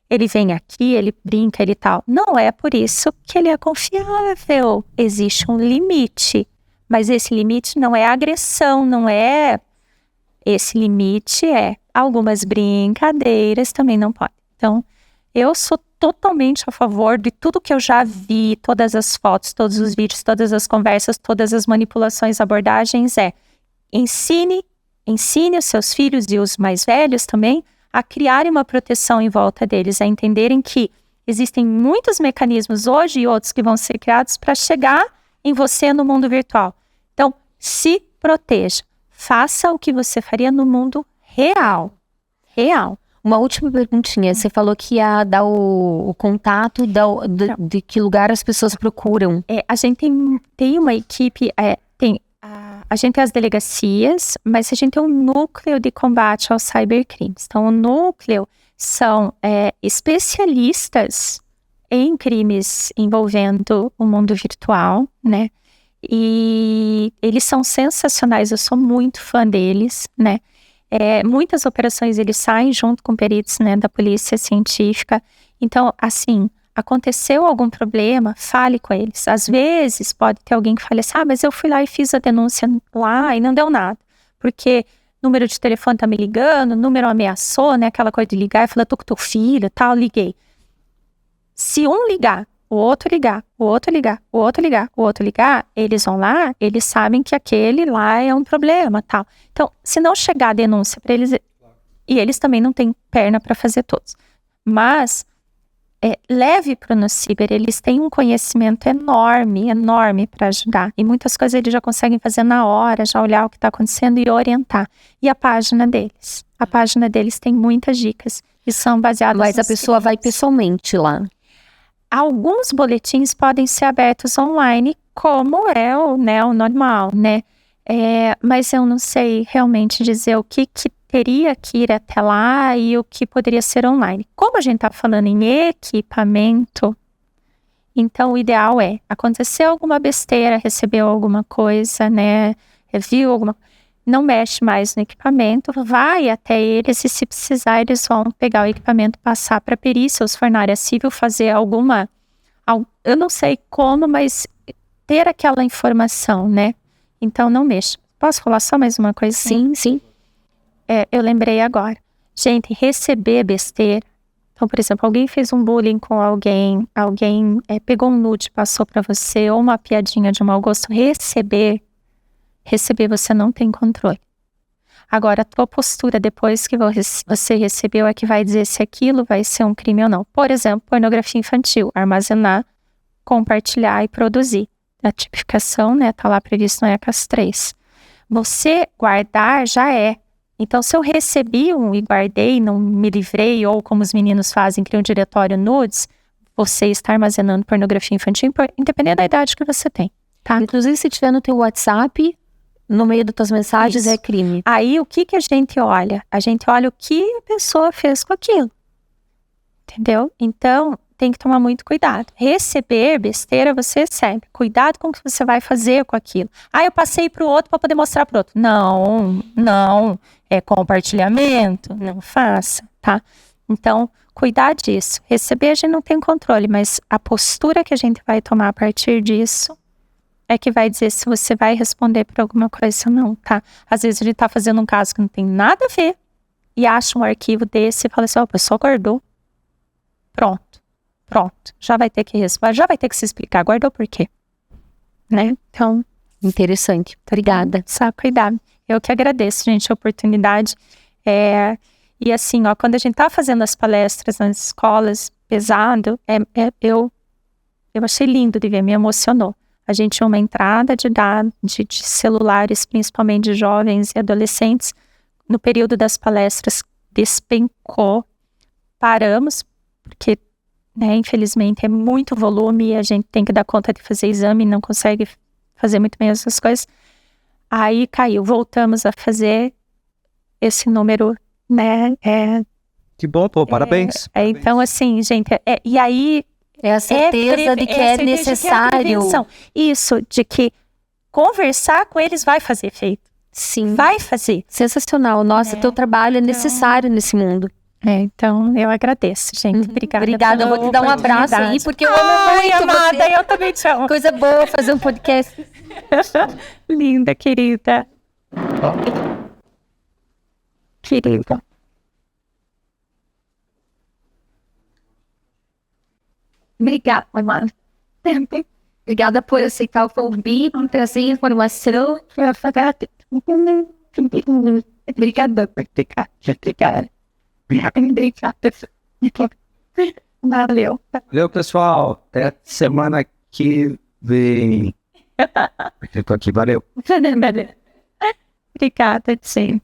Ele vem aqui, ele brinca, ele tal. Não é por isso que ele é confiável. Existe um limite. Mas esse limite não é agressão, não é... Esse limite é algumas brincadeiras também não pode. Então, eu sou totalmente a favor de tudo que eu já vi, todas as fotos, todos os vídeos, todas as conversas, todas as manipulações, abordagens, ensine os seus filhos e os mais velhos também a criarem uma proteção em volta deles, a entenderem que existem muitos mecanismos hoje e outros que vão ser criados para chegar em você no mundo virtual. Então, se proteja. Faça o que você faria no mundo real. Real. Uma última perguntinha. Você falou que ia dar o contato de que lugar as pessoas procuram. A gente tem uma equipe, a gente tem as delegacias, mas a gente tem um núcleo de combate aos cybercrimes. Então, o núcleo são especialistas em crimes envolvendo o mundo virtual, né? E eles são sensacionais, eu sou muito fã deles, né? Muitas operações eles saem junto com peritos, né, da polícia científica. Então, assim, aconteceu algum problema, fale com eles. Às vezes pode ter alguém que fale assim, mas eu fui lá e fiz a denúncia lá e não deu nada. Porque número de telefone tá me ligando, número ameaçou, né, aquela coisa de ligar e falar, tô com teu filho, tal, liguei. Se um ligar, o outro ligar, o outro ligar, o outro ligar, o outro ligar, eles vão lá, eles sabem que aquele lá é um problema, tal. Então, se não chegar a denúncia para eles, e eles também não têm perna para fazer todos, mas leve para o Nociber, eles têm um conhecimento enorme, enorme para ajudar, e muitas coisas eles já conseguem fazer na hora, já olhar o que está acontecendo e orientar. E a página deles tem muitas dicas, e são baseadas... Mas a pessoa vai pessoalmente lá. Alguns boletins podem ser abertos online, como é o normal, né? Mas eu não sei realmente dizer o que teria que ir até lá e o que poderia ser online. Como a gente está falando em equipamento, então o ideal aconteceu alguma besteira, recebeu alguma coisa, né? Viu alguma... Não mexe mais no equipamento, vai até eles e se precisar eles vão pegar o equipamento, passar para a perícia ou se for na área civil, fazer alguma... Eu não sei como, mas ter aquela informação, né? Então não mexa. Posso falar só mais uma coisa? Sim. Eu lembrei agora. Gente, receber besteira. Então, por exemplo, alguém fez um bullying com alguém pegou um nude, passou para você, ou uma piadinha de mau gosto. Receber você não tem controle. Agora, a tua postura depois que você recebeu é que vai dizer se aquilo vai ser um crime ou não. Por exemplo, pornografia infantil, armazenar, compartilhar e produzir. A tipificação, né, tá lá previsto no ECAS 3. Você guardar já é. Então, se eu recebi e guardei, não me livrei, ou como os meninos fazem, criam um diretório nudes, você está armazenando pornografia infantil, independente da idade que você tem, tá? Inclusive, se tiver no teu WhatsApp, no meio das tuas mensagens, é crime. Aí, o que a gente olha? A gente olha o que a pessoa fez com aquilo. Entendeu? Então, tem que tomar muito cuidado. Receber besteira, você recebe. Cuidado com o que você vai fazer com aquilo. Eu passei para o outro para poder mostrar para o outro. Não. É compartilhamento. Não faça, tá? Então, cuidar disso. Receber, a gente não tem controle, mas a postura que a gente vai tomar a partir disso é que vai dizer se você vai responder por alguma coisa ou não, tá? Às vezes a gente tá fazendo um caso que não tem nada a ver e acha um arquivo desse e fala assim, a pessoa guardou. Pronto. Já vai ter que responder, já vai ter que se explicar. Guardou por quê? Né? Então... Interessante. Obrigada. Só cuidado. Eu que agradeço, gente, a oportunidade. E assim, quando a gente tá fazendo as palestras nas escolas, pesado, eu achei lindo de ver, me emocionou. A gente tinha uma entrada de dados de celulares, principalmente de jovens e adolescentes. No período das palestras, despencou. Paramos, porque, né, infelizmente, é muito volume e a gente tem que dar conta de fazer exame, não consegue fazer muito bem essas coisas. Aí caiu, voltamos a fazer. esse número, né? Que bom, pô, parabéns. Então, assim, gente, e aí... É a certeza de que é certeza de que necessário. prevenção. Isso, de que conversar com eles vai fazer efeito. Sim. Vai fazer. Sensacional. Nossa, teu trabalho é necessário nesse mundo. Então, eu agradeço, gente. Obrigada. Obrigada. Eu vou te dar um abraço aí, porque eu amo Ai, muito amada, você. eu também te amo. Coisa boa fazer um podcast. Linda, querida. Querida. Obrigada, amada. Obrigada por aceitar o convite, por trazer informação. Obrigada. Valeu. Valeu, pessoal. Até semana que vem. Eu tô aqui, valeu. Obrigada, gente.